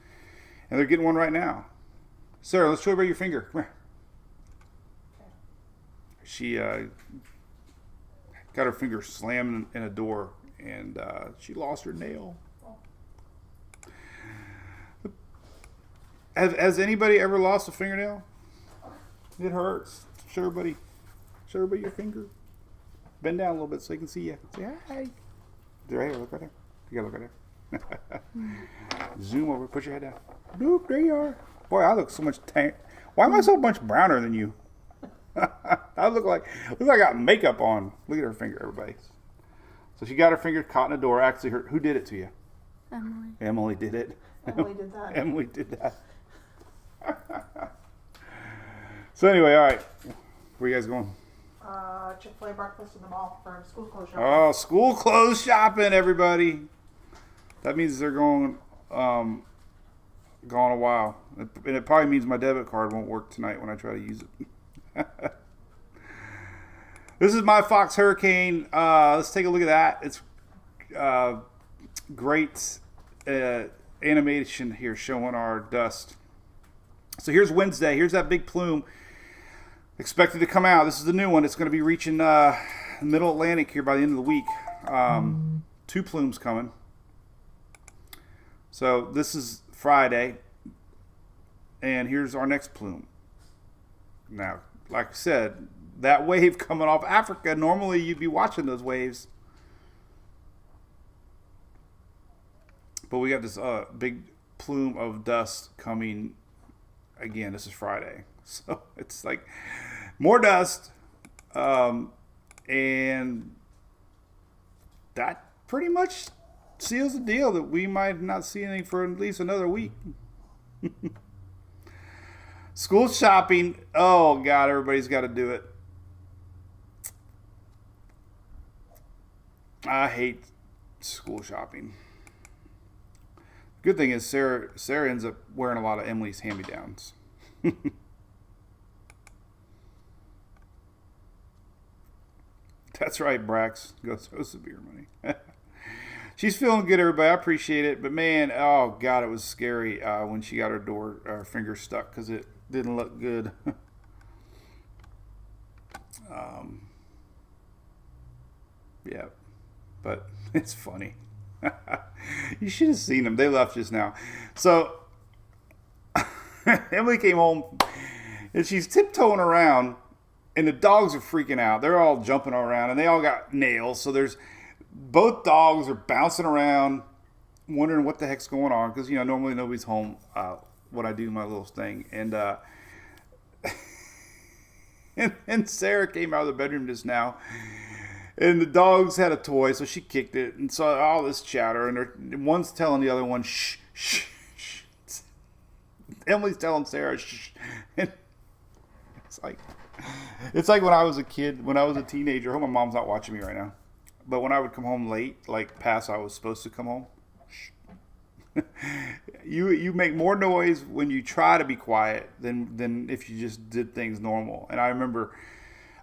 Speaker 3: and they're getting one right now. Sarah, let's show everybody your finger. Come here. She got her finger slammed in a door, and she lost her nail. Has anybody ever lost a fingernail? It hurts. Show everybody your finger. Bend down a little bit so they can see you. Say hi. Right here, look right there. You gotta look right there. Zoom over, put your head down. Boop, there you are. Boy, I look so much Why am I so much browner than you? I look like I got makeup on. Look at her finger, everybody. So she got her finger caught in a door. Actually, who did it to you?
Speaker 4: Emily.
Speaker 3: Emily did it.
Speaker 4: Emily did that.
Speaker 3: Emily did that. So anyway, all right. Where you guys going?
Speaker 4: Chick-fil-A breakfast in the mall for school closure.
Speaker 3: Oh, school clothes shopping, everybody. That means they're gone a while. And it probably means my debit card won't work tonight when I try to use it. This is my Fox Hurricane. Let's take a look at that. It's great animation here showing our dust. So here's Wednesday. Here's that big plume expected to come out. This is the new one. It's going to be reaching middle Atlantic here by the end of the week. 2 plumes coming. So this is Friday. And here's our next plume. Now, like I said, that wave coming off Africa, normally you'd be watching those waves. But we got this big plume of dust coming again. This is Friday. So it's like more dust. And that pretty much seals the deal that we might not see anything for at least another week. School shopping. Oh, God, everybody's got to do it. I hate school shopping. Good thing is Sarah ends up wearing a lot of Emily's hand-me-downs. That's right, Brax. Go so severe money. She's feeling good, everybody. I appreciate it. But, man, oh, God, it was scary when she got her finger stuck because it didn't look good. Yeah, but it's funny. You should have seen them. They left just now. So, Emily came home, and she's tiptoeing around, and the dogs are freaking out. They're all jumping around, and they all got nails. So both dogs are bouncing around, wondering what the heck's going on, because, normally nobody's home when I do my little thing. And and Sarah came out of the bedroom just now, and the dogs had a toy, so she kicked it and saw all this chatter, and one's telling the other one, shh, shh, shh. Emily's telling Sarah, shh. And it's like when I was a kid, when I was a teenager. I hope my mom's not watching me right now. But when I would come home late, like past I was supposed to come home, shh. You make more noise when you try to be quiet than if you just did things normal. And I remember,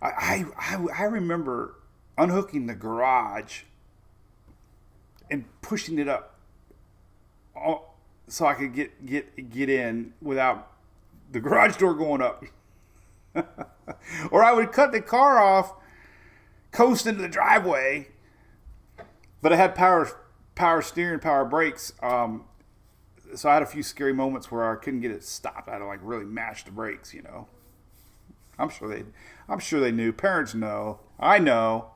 Speaker 3: I remember unhooking the garage and pushing it up so I could get in without the garage door going up. Or I would cut the car off, coast into the driveway, but I had power steering, power brakes. So I had a few scary moments where I couldn't get it stopped. I had to really mash the brakes, I'm sure they knew. Parents know. I know.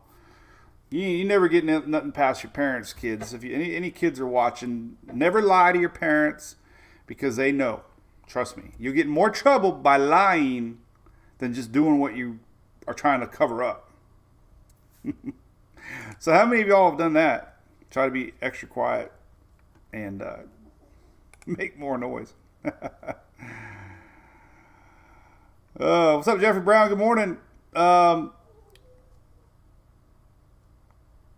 Speaker 3: You never get nothing past your parents, kids. If any kids are watching, never lie to your parents because they know. Trust me. You'll get in more trouble by lying than just doing what you are trying to cover up. So how many of y'all have done that? Try to be extra quiet and make more noise. What's up, Jeffrey Brown? Good morning.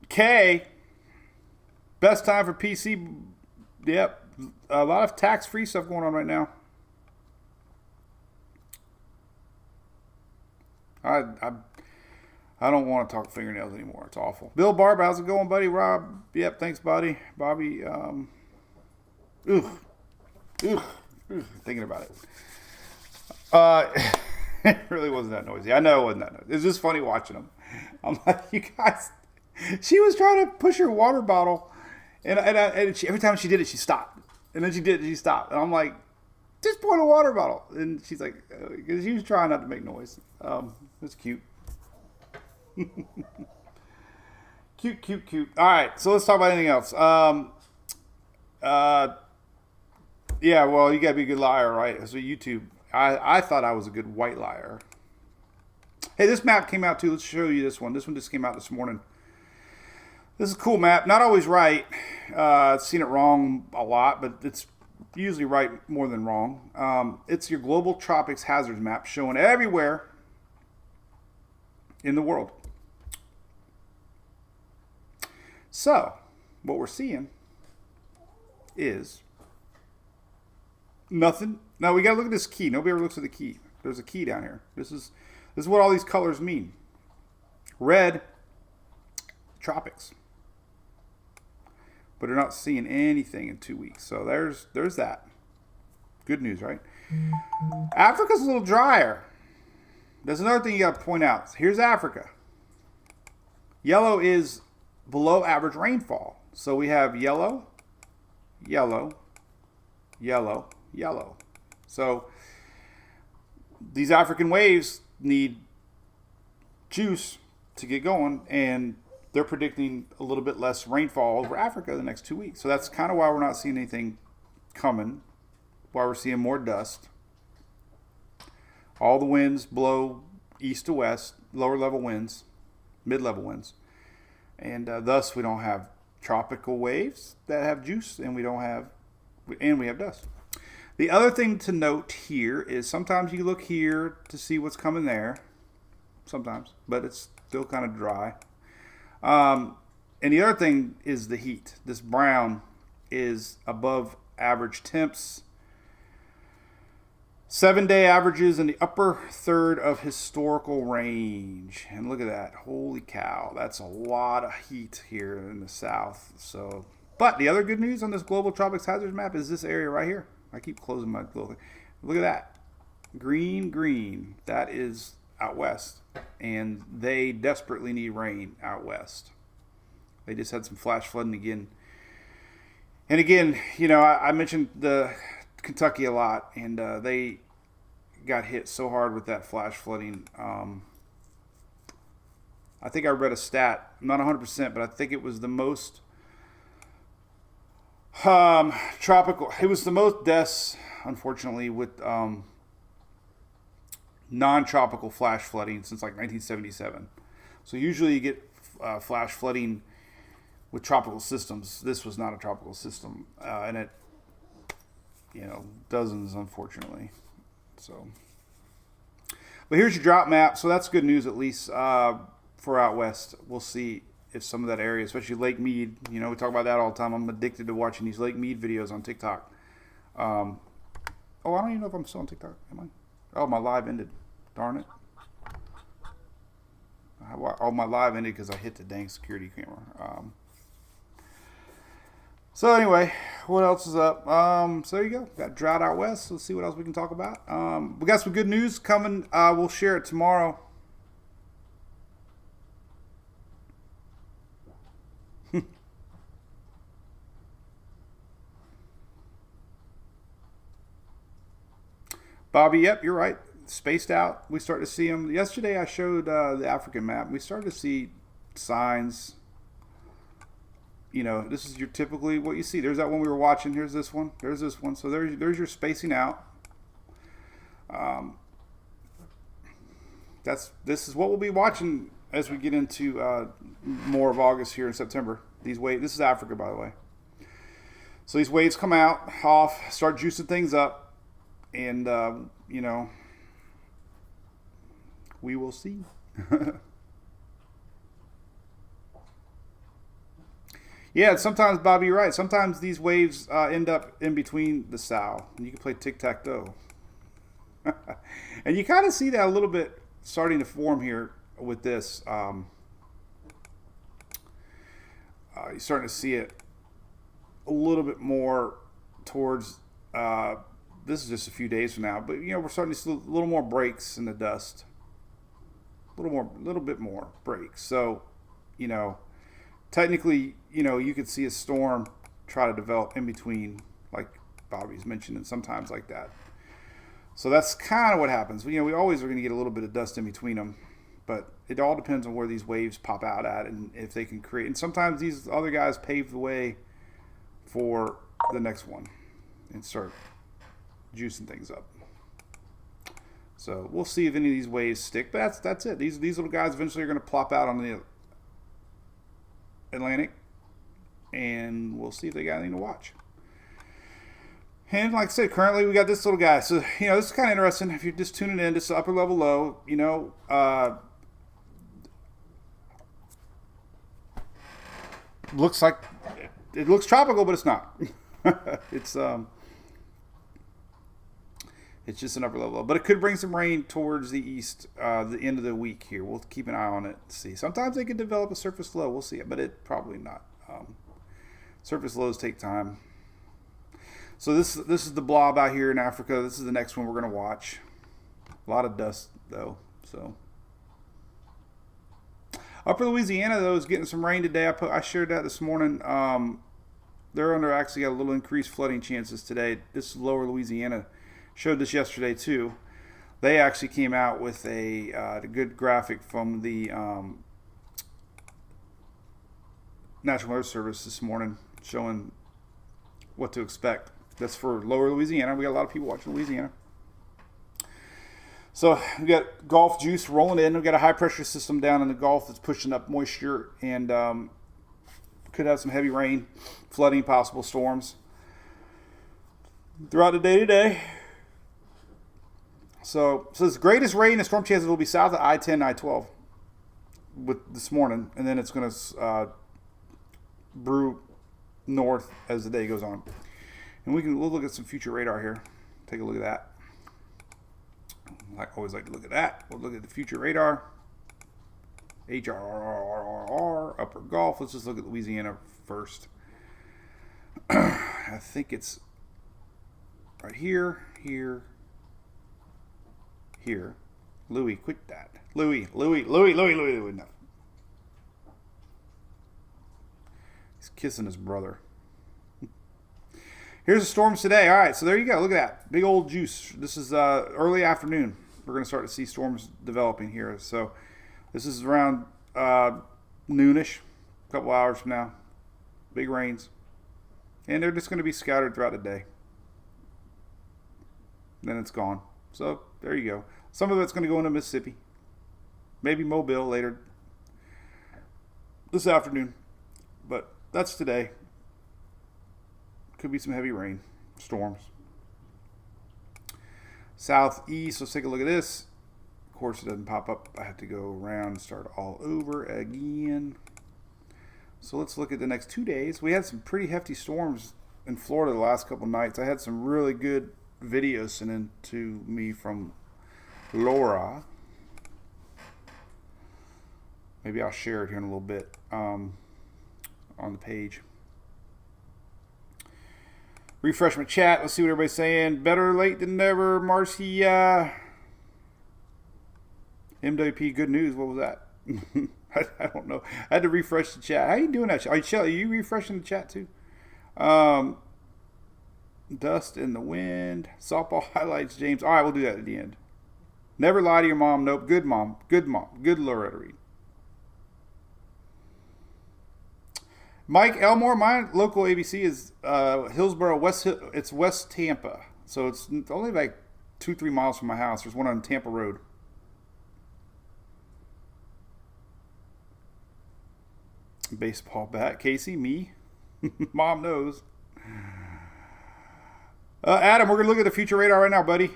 Speaker 3: K, best time for PC. Yep, a lot of tax-free stuff going on right now. I don't want to talk fingernails anymore. It's awful. Bill Barb, how's it going, buddy? Rob, yep, thanks, buddy. Bobby, thinking about it. It really wasn't that noisy. I know it wasn't that noisy. It was just funny watching them. I'm like, you guys. She was trying to push her water bottle, and every time she did it, she stopped. And then she did it, she stopped. And I'm like, just pour in a water bottle. And she's like, because she was trying not to make noise. It's cute. Cute. All right, so let's talk about anything else. Yeah, well, you gotta be a good liar, right? So YouTube, I thought I was a good white liar. Hey, this map came out too. Let's show you this one. This one just came out this morning. This is a cool map. Not always right. I've seen it wrong a lot, but it's usually right more than wrong. It's your global tropics hazards map showing everywhere in the world. So, what we're seeing is nothing. Now we got to look at this key. Nobody ever looks at the key. There's a key down here. This is what all these colors mean. Red, tropics. But they're not seeing anything in 2 weeks. So there's that. Good news, right? Africa's a little drier. There's another thing you got to point out. Here's Africa. Yellow is below average rainfall. So we have yellow, yellow, yellow, yellow. So these African waves need juice to get going, and they're predicting a little bit less rainfall over Africa the next 2 weeks. So that's kind of why we're not seeing anything coming, why we're seeing more dust. All the winds blow east to west, lower level winds, mid-level winds. And thus we don't have tropical waves that have juice, and we have dust. The other thing to note here is sometimes you look here to see what's coming there. Sometimes, but it's still kind of dry. And the other thing is the heat. This brown is above average temps. 7-day averages in the upper third of historical range. And look at that. Holy cow. That's a lot of heat here in the south. So, but the other good news on this global tropics hazards map is this area right here. I keep closing my little thing. Look at that. Green. That is out west. And they desperately need rain out west. They just had some flash flooding again. And again, you know, I mentioned the Kentucky a lot, and they got hit so hard with that flash flooding. I think I read a stat, I'm not 100%, but I think it was the most tropical. It was the most deaths, unfortunately, with non-tropical flash flooding since like 1977. So usually you get flash flooding with tropical systems. This was not a tropical system, and it, you know, dozens, unfortunately. So, but here's your drought map. So that's good news, at least for out west. We'll see if some of that area, especially Lake Mead, you know, we talk about that all the time. I'm addicted to watching these Lake Mead videos on TikTok. Oh, I don't even know if I'm still on TikTok. Am I? Oh, my live ended. Darn it. Oh, my live ended because I hit the dang security camera. So anyway, what else is up? So there you go. Got drought out west. Let's see what else we can talk about. We got some good news coming. We'll share it tomorrow. Bobby, yep, you're right. Spaced out. We start to see them. Yesterday I showed the African map. We started to see signs. You know, this is your typically what you see. There's that one we were watching. Here's this one. There's this one. So there's your spacing out. This is what we'll be watching as we get into more of August here in September. These waves. This is Africa, by the way. So these waves come out, off, start juicing things up, and you know, we will see. Yeah, sometimes, Bobby, you're right. Sometimes these waves end up in between the sow. And you can play tic-tac-toe. And you kind of see that a little bit starting to form here with this. You're starting to see it a little bit more towards, this is just a few days from now. But, you know, we're starting to see a little more breaks in the dust. A little bit more breaks. So, you know, technically, you know, you could see a storm try to develop in between, like Bobby's mentioned, and sometimes like that. So that's kind of what happens. You know, we always are going to get a little bit of dust in between them, but it all depends on where these waves pop out at and if they can create. And sometimes these other guys pave the way for the next one and start juicing things up. So we'll see if any of these waves stick, but that's it. These little guys eventually are going to plop out on the Atlantic, and we'll see if they got anything to watch. And like I said, currently we got this little guy. So, you know, this is kind of interesting. If you're just tuning in, this is upper level low, you know, looks like it looks tropical, but it's not. It's just an upper level low. But it could bring some rain towards the east the end of the week here. We'll keep an eye on it to see. Sometimes they could develop a surface low. We'll see it, but it probably not. Surface lows take time. So this is the blob out here in Africa. This is the next one we're going to watch. A lot of dust, though. So Upper Louisiana, though, is getting some rain today. I shared that this morning. They're actually got a little increased flooding chances today. This is Lower Louisiana. Showed this yesterday, too. They actually came out with a good graphic from the National Weather Service this morning showing what to expect. That's for Lower Louisiana. We got a lot of people watching Louisiana. So we got Gulf juice rolling in. We got a high pressure system down in the Gulf that's pushing up moisture and could have some heavy rain, flooding, possible storms throughout the day today. So the greatest rain and storm chances will be south of I-10 and I-12 with this morning, and then it's going to brew north as the day goes on. And we'll look at some future radar here. Take a look at that. I always like to look at that. We'll look at the future radar. HRRRR, Upper Gulf. Let's just look at Louisiana first. I think it's right here, here, here. Louis, quit that. Louis. Enough. He's kissing his brother. Here's the storms today. All right, so there you go. Look at that. Big old juice. This is early afternoon. We're going to start to see storms developing here. So this is around noonish, a couple hours from now. Big rains. And they're just going to be scattered throughout the day. Then it's gone. So there you go. Some of it's going to go into Mississippi. Maybe Mobile later this afternoon. But that's today. Could be some heavy rain, storms. Southeast, let's take a look at this. Of course, it doesn't pop up. I have to go around and start all over again. So let's look at the next 2 days. We had some pretty hefty storms in Florida the last couple nights. I had some really good videos sent in to me from Laura. Maybe I'll share it here in a little bit on the page. Refresh my chat. Let's see what everybody's saying. Better late than never, Marcia. MWP, good news. What was that? I don't know. I had to refresh the chat. How you doing that? Are you refreshing the chat too? Dust in the wind. Softball highlights, James. All right, we'll do that at the end. Never lie to your mom. Nope. Good mom. Good mom. Good Loretta Reed. Mike Elmore, my local ABC is Hillsboro, it's West Tampa. So it's only like 2-3 miles from my house. There's one on Tampa Road. Baseball bat. Casey, me. Mom knows. Adam, we're going to look at the future radar right now, buddy.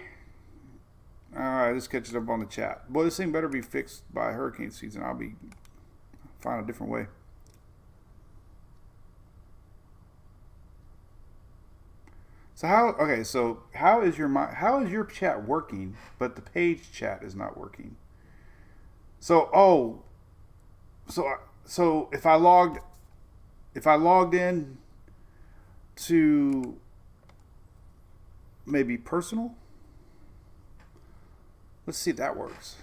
Speaker 3: All right, let's catch it up on the chat. Boy, this thing better be fixed by hurricane season. I'll find a different way. So how is your chat working, but the page chat is not working? So if I logged in to maybe personal, let's see if that works.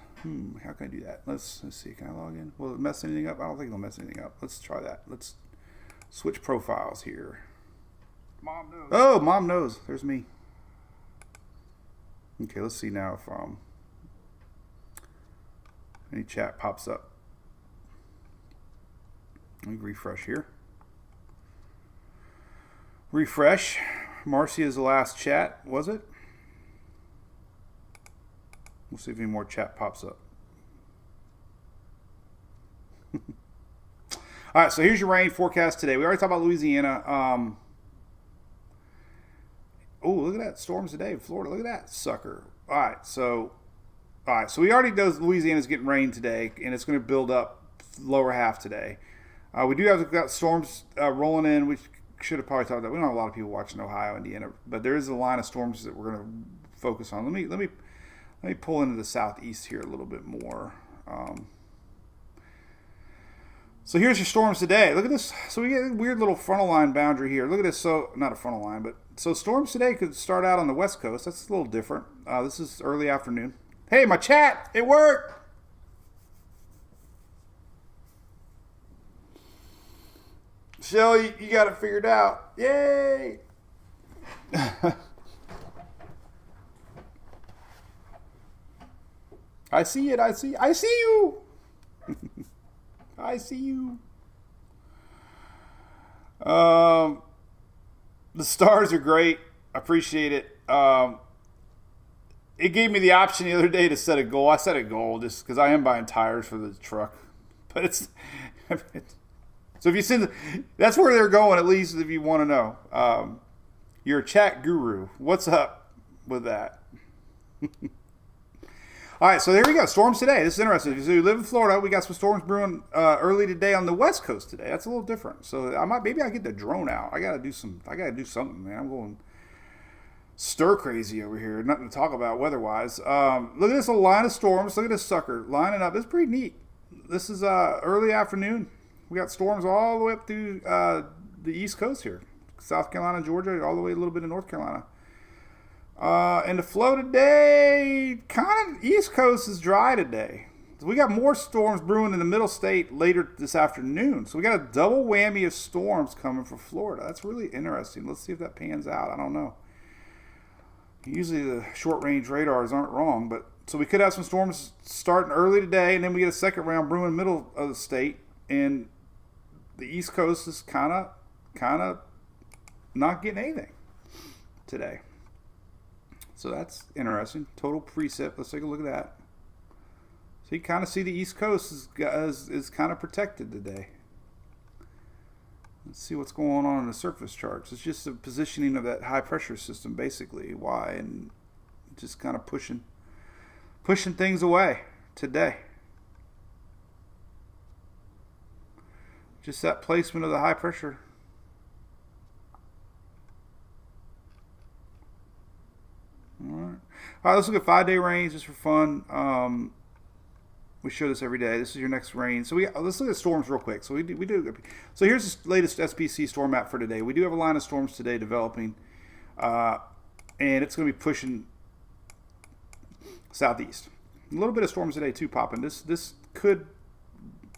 Speaker 3: How can I do that? Let's see. Can I log in? Will it mess anything up? I don't think it'll mess anything up. Let's try that. Let's switch profiles here.
Speaker 1: Mom knows.
Speaker 3: Oh, mom knows. There's me. Okay, let's see now if any chat pops up. Let me refresh here. Refresh. Marcia's the last chat, was it? We'll see if any more chat pops up. All right, so here's your rain forecast today. We already talked about Louisiana. Oh, look at that. Storms today in Florida. Look at that sucker. All right, so we already know Louisiana's getting rain today, and it's going to build up lower half today. We do have got storms rolling in. We should have probably talked about. We don't have a lot of people watching Ohio, Indiana, but there is a line of storms that we're going to focus on. Let me pull into the southeast here a little bit more. So here's your storms today. Look at this. So we get a weird little frontal line boundary here. Look at this. So not a frontal line, but so storms today could start out on the west coast. That's a little different. This is early afternoon. Hey, my chat, it worked. Shelly, you got it figured out. Yay! I see it. I see you. I see you. The stars are great. I appreciate it. It gave me the option the other day to set a goal. I set a goal just because I am buying tires for the truck. But it's so if you send, that's where they're going, at least if you want to know. You're a chat guru. What's up with that? All right, so there we go. Storms today. This is interesting. So you live in Florida. We got some storms brewing early today on the West Coast today. That's a little different. So maybe I get the drone out. I gotta do something, man. I'm going stir crazy over here. Nothing to talk about weather-wise. Look at this little line of storms. Look at this sucker lining up. It's pretty neat. This is early afternoon. We got storms all the way up through the East Coast here, South Carolina, Georgia, all the way a little bit in North Carolina. And the flow today, kind of East Coast is dry today. So we got more storms brewing in the middle state later this afternoon. So we got a double whammy of storms coming for Florida. That's really interesting. Let's see if that pans out. I don't know. Usually the short range radars aren't wrong, but so we could have some storms starting early today, and then we get a second round brewing middle of the state, and the East Coast is kind of not getting anything today. So that's interesting. Total precip. Let's take a look at that. So you kind of see the East Coast is kind of protected today. Let's see what's going on in the surface charts. It's just the positioning of that high pressure system, basically. Why? And just kind of pushing things away today. Just that placement of the high pressure. All right, let's look at 5-day rains just for fun. We show this every day. This is your next rain. So let's look at storms real quick. So we do. So here's the latest SPC storm map for today. We do have a line of storms today developing, and it's going to be pushing southeast. A little bit of storms today too popping.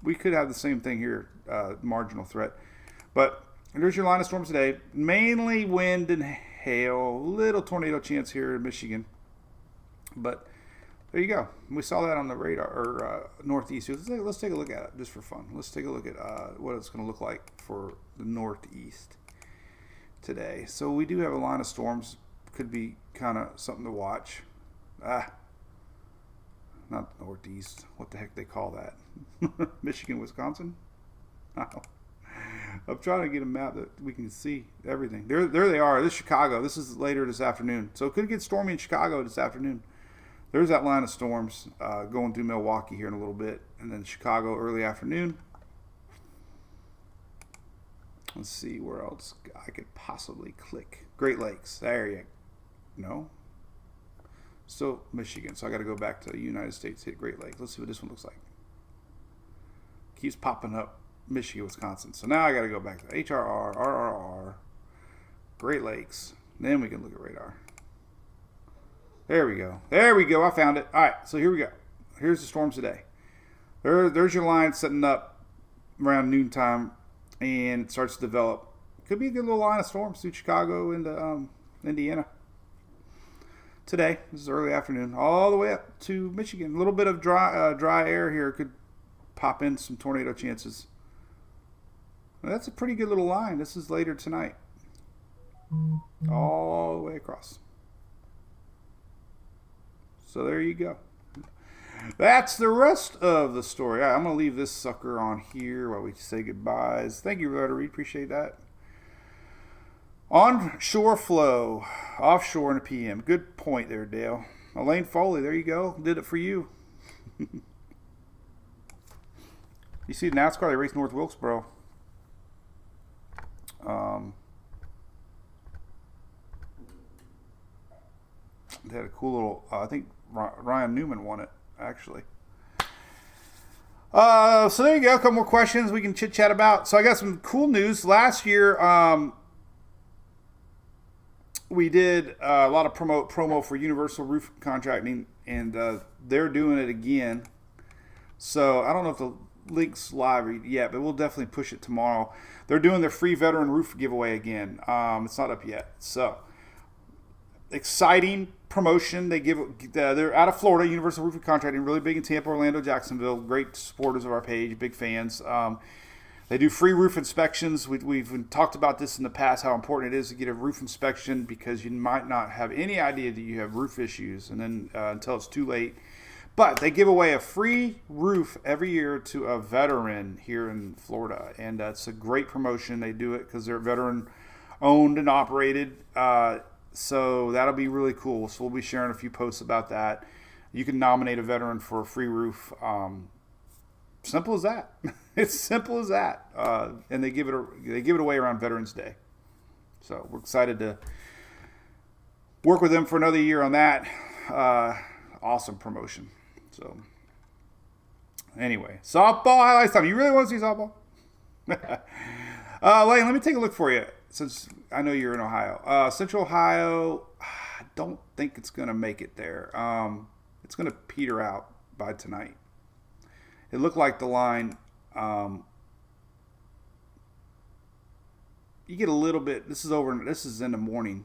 Speaker 3: We could have the same thing here, marginal threat. But there's your line of storms today. Mainly wind and hail, little tornado chance here in Michigan, but there you go. We saw that on the radar, or northeast. Let's take a look at it just for fun. Let's take a look at what it's going to look like for the northeast today. So we do have a line of storms. Could be kind of something to watch. Not the northeast. What the heck they call that? Michigan, Wisconsin? Oh. I'm trying to get a map that we can see everything. There they are. This is Chicago. This is later this afternoon. So it could get stormy in Chicago this afternoon. There's that line of storms going through Milwaukee here in a little bit. And then Chicago early afternoon. Let's see where else I could possibly click. Great Lakes. There you go. No. Still Michigan. So I got to go back to the United States, hit Great Lakes. Let's see what this one looks like. Keeps popping up. Michigan, Wisconsin. So now I got to go back to HRR, RRR, Great Lakes. Then we can look at radar. There we go. There we go. I found it. All right. So here we go. Here's the storms today. There's your line setting up around noontime, and it starts to develop. could be a good little line of storms through Chicago into Indiana today. This is early afternoon, all the way up to Michigan. A little bit of dry air here could pop in some tornado chances. Well, that's a pretty good little line. This is later tonight, all the way across. So there you go. That's the rest of the story. I'm going to leave this sucker on here while we say goodbyes. Thank you, Rotary. Appreciate that. Onshore flow, offshore in a PM. Good point there, Dale. Elaine Foley, there you go. Did it for you. You see NASCAR, they race North Wilkesboro. They had a cool little, I think Ryan Newman won it, actually. So there you go. A couple more questions we can chit chat about. So I got some cool news. Last year, we did a lot of promo for Universal Roof Contracting, and they're doing it again. So I don't know if the link's live yet, but we'll definitely push it tomorrow. They're doing their free veteran roof giveaway again. It's not up yet. So exciting promotion. They're out of Florida, Universal Roofing Contracting, really big in Tampa, Orlando, Jacksonville. Great supporters of our page, big fans. They do free roof inspections. We've talked about this in the past, how important it is to get a roof inspection, because you might not have any idea that you have roof issues, and then until it's too late. But they give away a free roof every year to a veteran here in Florida, and it's a great promotion. They do it because they're veteran owned and operated. So that'll be really cool. So we'll be sharing a few posts about that. You can nominate a veteran for a free roof. Simple as that. It's simple as that. And they give it away around Veterans Day. So we're excited to work with them for another year on that. Awesome promotion. So anyway, softball highlights time. You really want to see softball? Lane, let me take a look for you, since I know you're in Ohio. Central Ohio, I don't think it's going to make it there. It's going to peter out by tonight. It looked like the line, you get a little bit, this is in the morning.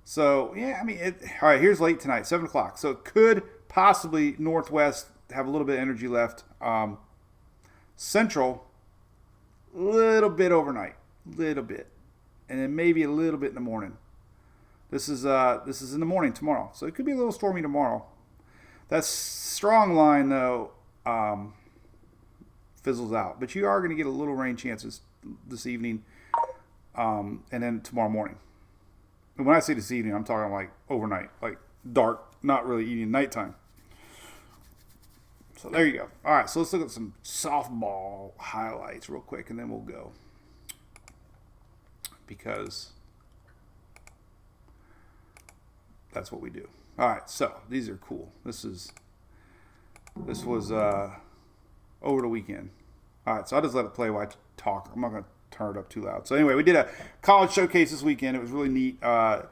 Speaker 3: So, yeah, I mean, all right, here's late tonight, 7 o'clock. So it could possibly northwest have a little bit of energy left. Central, little bit overnight, little bit. And then maybe a little bit in the morning. This is in the morning tomorrow. So it could be a little stormy tomorrow. That strong line, though, fizzles out. But you are going to get a little rain chances this evening and then tomorrow morning. And when I say this evening, I'm talking like overnight, like dark, not really evening, nighttime. So there you go. All right, so let's look at some softball highlights real quick, and then we'll go. Because that's what we do. All right, so these are cool. This was over the weekend. All right, so I'll just let it play while I talk. I'm not going to turn it up too loud. So anyway, we did a college showcase this weekend. It was really neat. A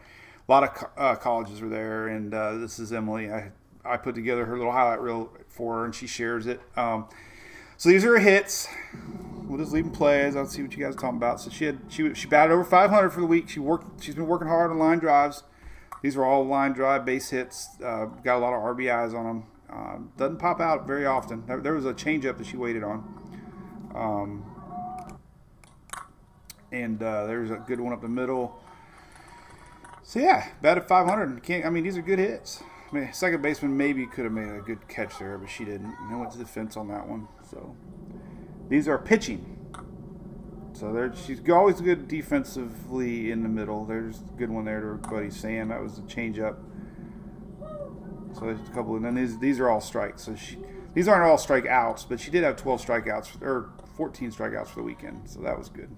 Speaker 3: lot of colleges were there, and this is Emily. I put together her little highlight reel for her, and she shares it. So these are her hits. We'll just leave them play as I'll see what you guys are talking about. So she batted over 500 for the week. She's been working hard on line drives. These are all line drive base hits. Got a lot of RBIs on them. Doesn't pop out very often. There was a changeup that she waited on. And there's a good one up the middle. So yeah, batted 500. These are good hits. I mean, second baseman maybe could have made a good catch there, but she didn't. And went to the fence on that one. So these are pitching. So she's always good defensively in the middle. There's a good one there to her buddy Sam. That was a changeup. So there's a couple, and then these are all strikes. So these aren't all strikeouts, but she did have 12 strikeouts or 14 strikeouts for the weekend. So that was good.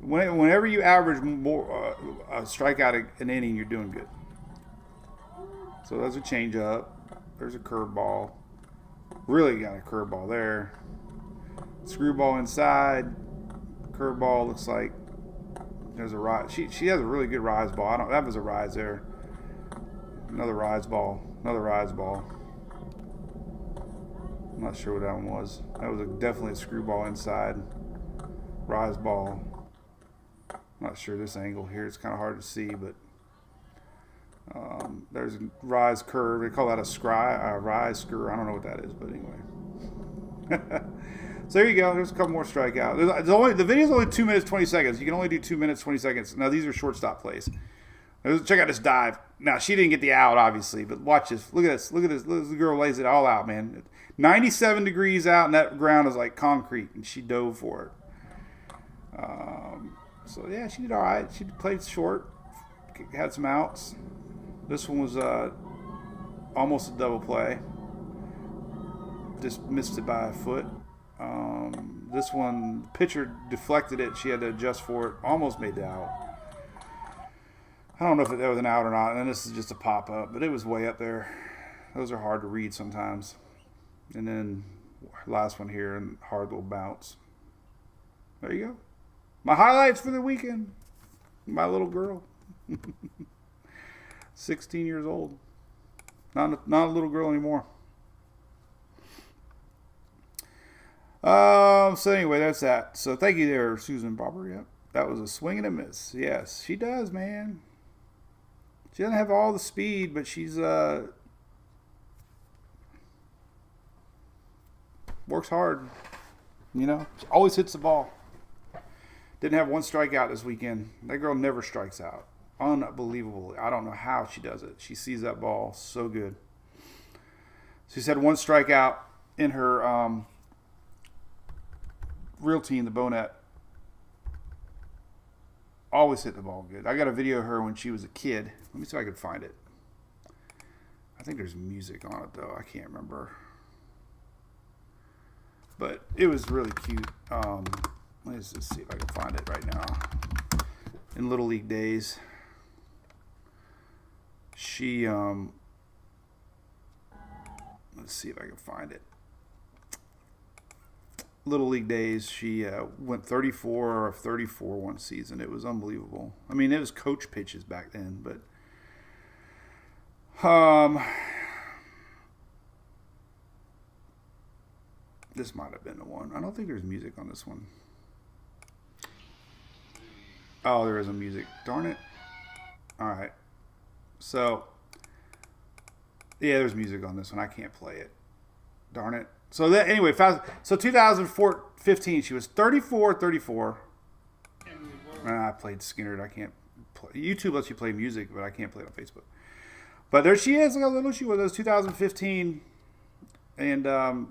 Speaker 3: Whenever you average more a strikeout an inning, you're doing good. So there's a changeup. There's a curveball. Really got a curveball there. Screwball inside. Curveball looks like there's a rise. She has a really good rise ball. That was a rise there. Another rise ball. Another rise ball. I'm not sure what that one was. That was definitely a screwball inside. Rise ball. I'm not sure this angle here. It's kind of hard to see, but there's a rise curve. They call that a rise screw. I don't know what that is, but anyway. So there you go. There's a couple more strikeouts. The video's only 2 minutes 20 seconds. You can only do 2 minutes 20 seconds. Now these are shortstop plays. Check out this dive. Now she didn't get the out, obviously, but watch this. Look at this. Look at this. This girl lays it all out, man. 97 degrees out, and that ground is like concrete, and she dove for it. So yeah, she did all right. She played short, had some outs. This one was almost a double play. Just missed it by a foot. This one, the pitcher deflected it. She had to adjust for it. Almost made the out. I don't know if that was an out or not. And this is just a pop-up, but it was way up there. Those are hard to read sometimes. And then last one here, and hard little bounce. There you go. My highlights for the weekend. My little girl. 16 years old. Not a little girl anymore. So anyway, that's that. So thank you there, Susan Barber. Yep. That was a swing and a miss. Yes, she does, man. She doesn't have all the speed, but she's works hard. You know, she always hits the ball. Didn't have one strikeout this weekend. That girl never strikes out. Unbelievable. I don't know how she does it. She sees that ball so good. She's had one strikeout in her real team, the Bonet. Always hit the ball good. I got a video of her when she was a kid. Let me see if I can find it. I think there's music on it, though. I can't remember. But it was really cute. Let's just see if I can find it right now. In Little League days, she, let's see if I can find it. Little League days, she went 34 of 34 one season. It was unbelievable. I mean, it was coach pitches back then, but this might have been the one. I don't think there's music on this one. Oh, there isn't music. Darn it. All right. So, yeah, there's music on this one. I can't play it. Darn it. So that anyway, so 2015, she was 34. I played Skinner. I can't play. YouTube lets you play music, but I can't play it on Facebook. But there she is. Look how little she was. It was 2015, and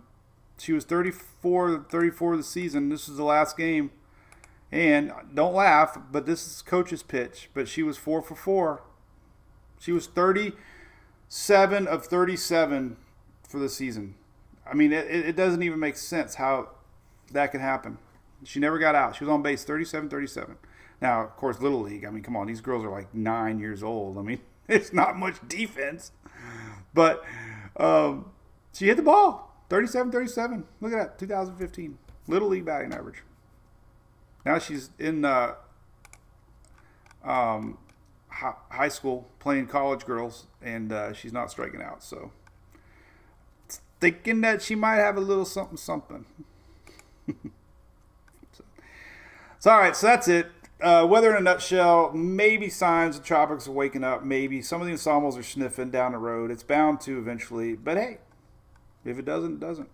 Speaker 3: she was 34 of the season. This is the last game. And don't laugh, but this is coach's pitch. But she was 4 for 4. She was 37 of 37 for the season. I mean, it doesn't even make sense how that could happen. She never got out. She was on base 37. Now, of course, Little League. I mean, come on. These girls are like 9 years old. I mean, it's not much defense. But she hit the ball. 37. Look at that. 2015. Little League batting average. Now she's in high school playing college girls, and she's not striking out. So thinking that she might have a little something. So all right, so that's it. Weather in a nutshell. Maybe signs of tropics are waking up. Maybe some of the ensembles are sniffing down the road. It's bound to eventually. But hey, if it doesn't, it doesn't.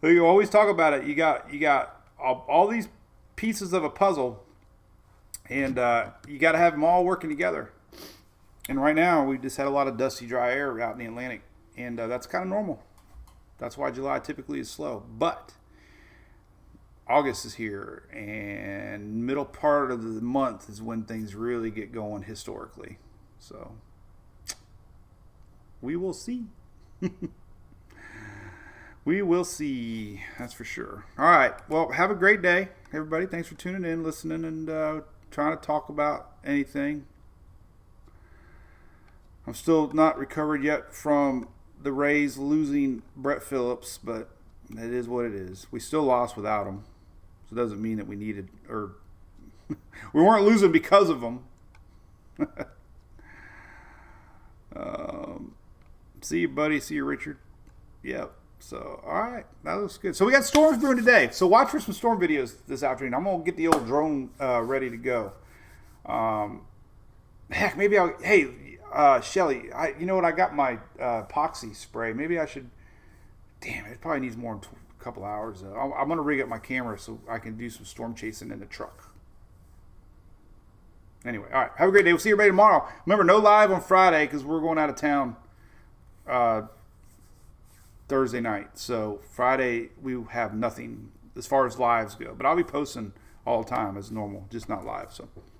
Speaker 3: You always talk about it. You got all these pieces of a puzzle, and you got to have them all working together. And right now, we just had a lot of dusty, dry air out in the Atlantic, and that's kind of normal. That's why July typically is slow. But August is here, and middle part of the month is when things really get going historically. So we will see. We will see. That's for sure. All right. Well, have a great day, everybody. Thanks for tuning in, listening, and trying to talk about anything. I'm still not recovered yet from the Rays losing Brett Phillips, but it is what it is. We still lost without him. So it doesn't mean that we needed, or we weren't losing because of him. See you, buddy. See you, Richard. Yep. So, all right. That looks good. So, we got storms brewing today. So, watch for some storm videos this afternoon. I'm going to get the old drone ready to go. Heck, maybe I'll... Hey, Shelly, you know what? I got my epoxy spray. Maybe I should... Damn, it probably needs more than a couple hours, though. I'm going to rig up my camera so I can do some storm chasing in the truck. Anyway, all right. Have a great day. We'll see everybody tomorrow. Remember, no live on Friday because we're going out of town Thursday night. So Friday we have nothing as far as lives go. But I'll be posting all the time as normal, just not live. So.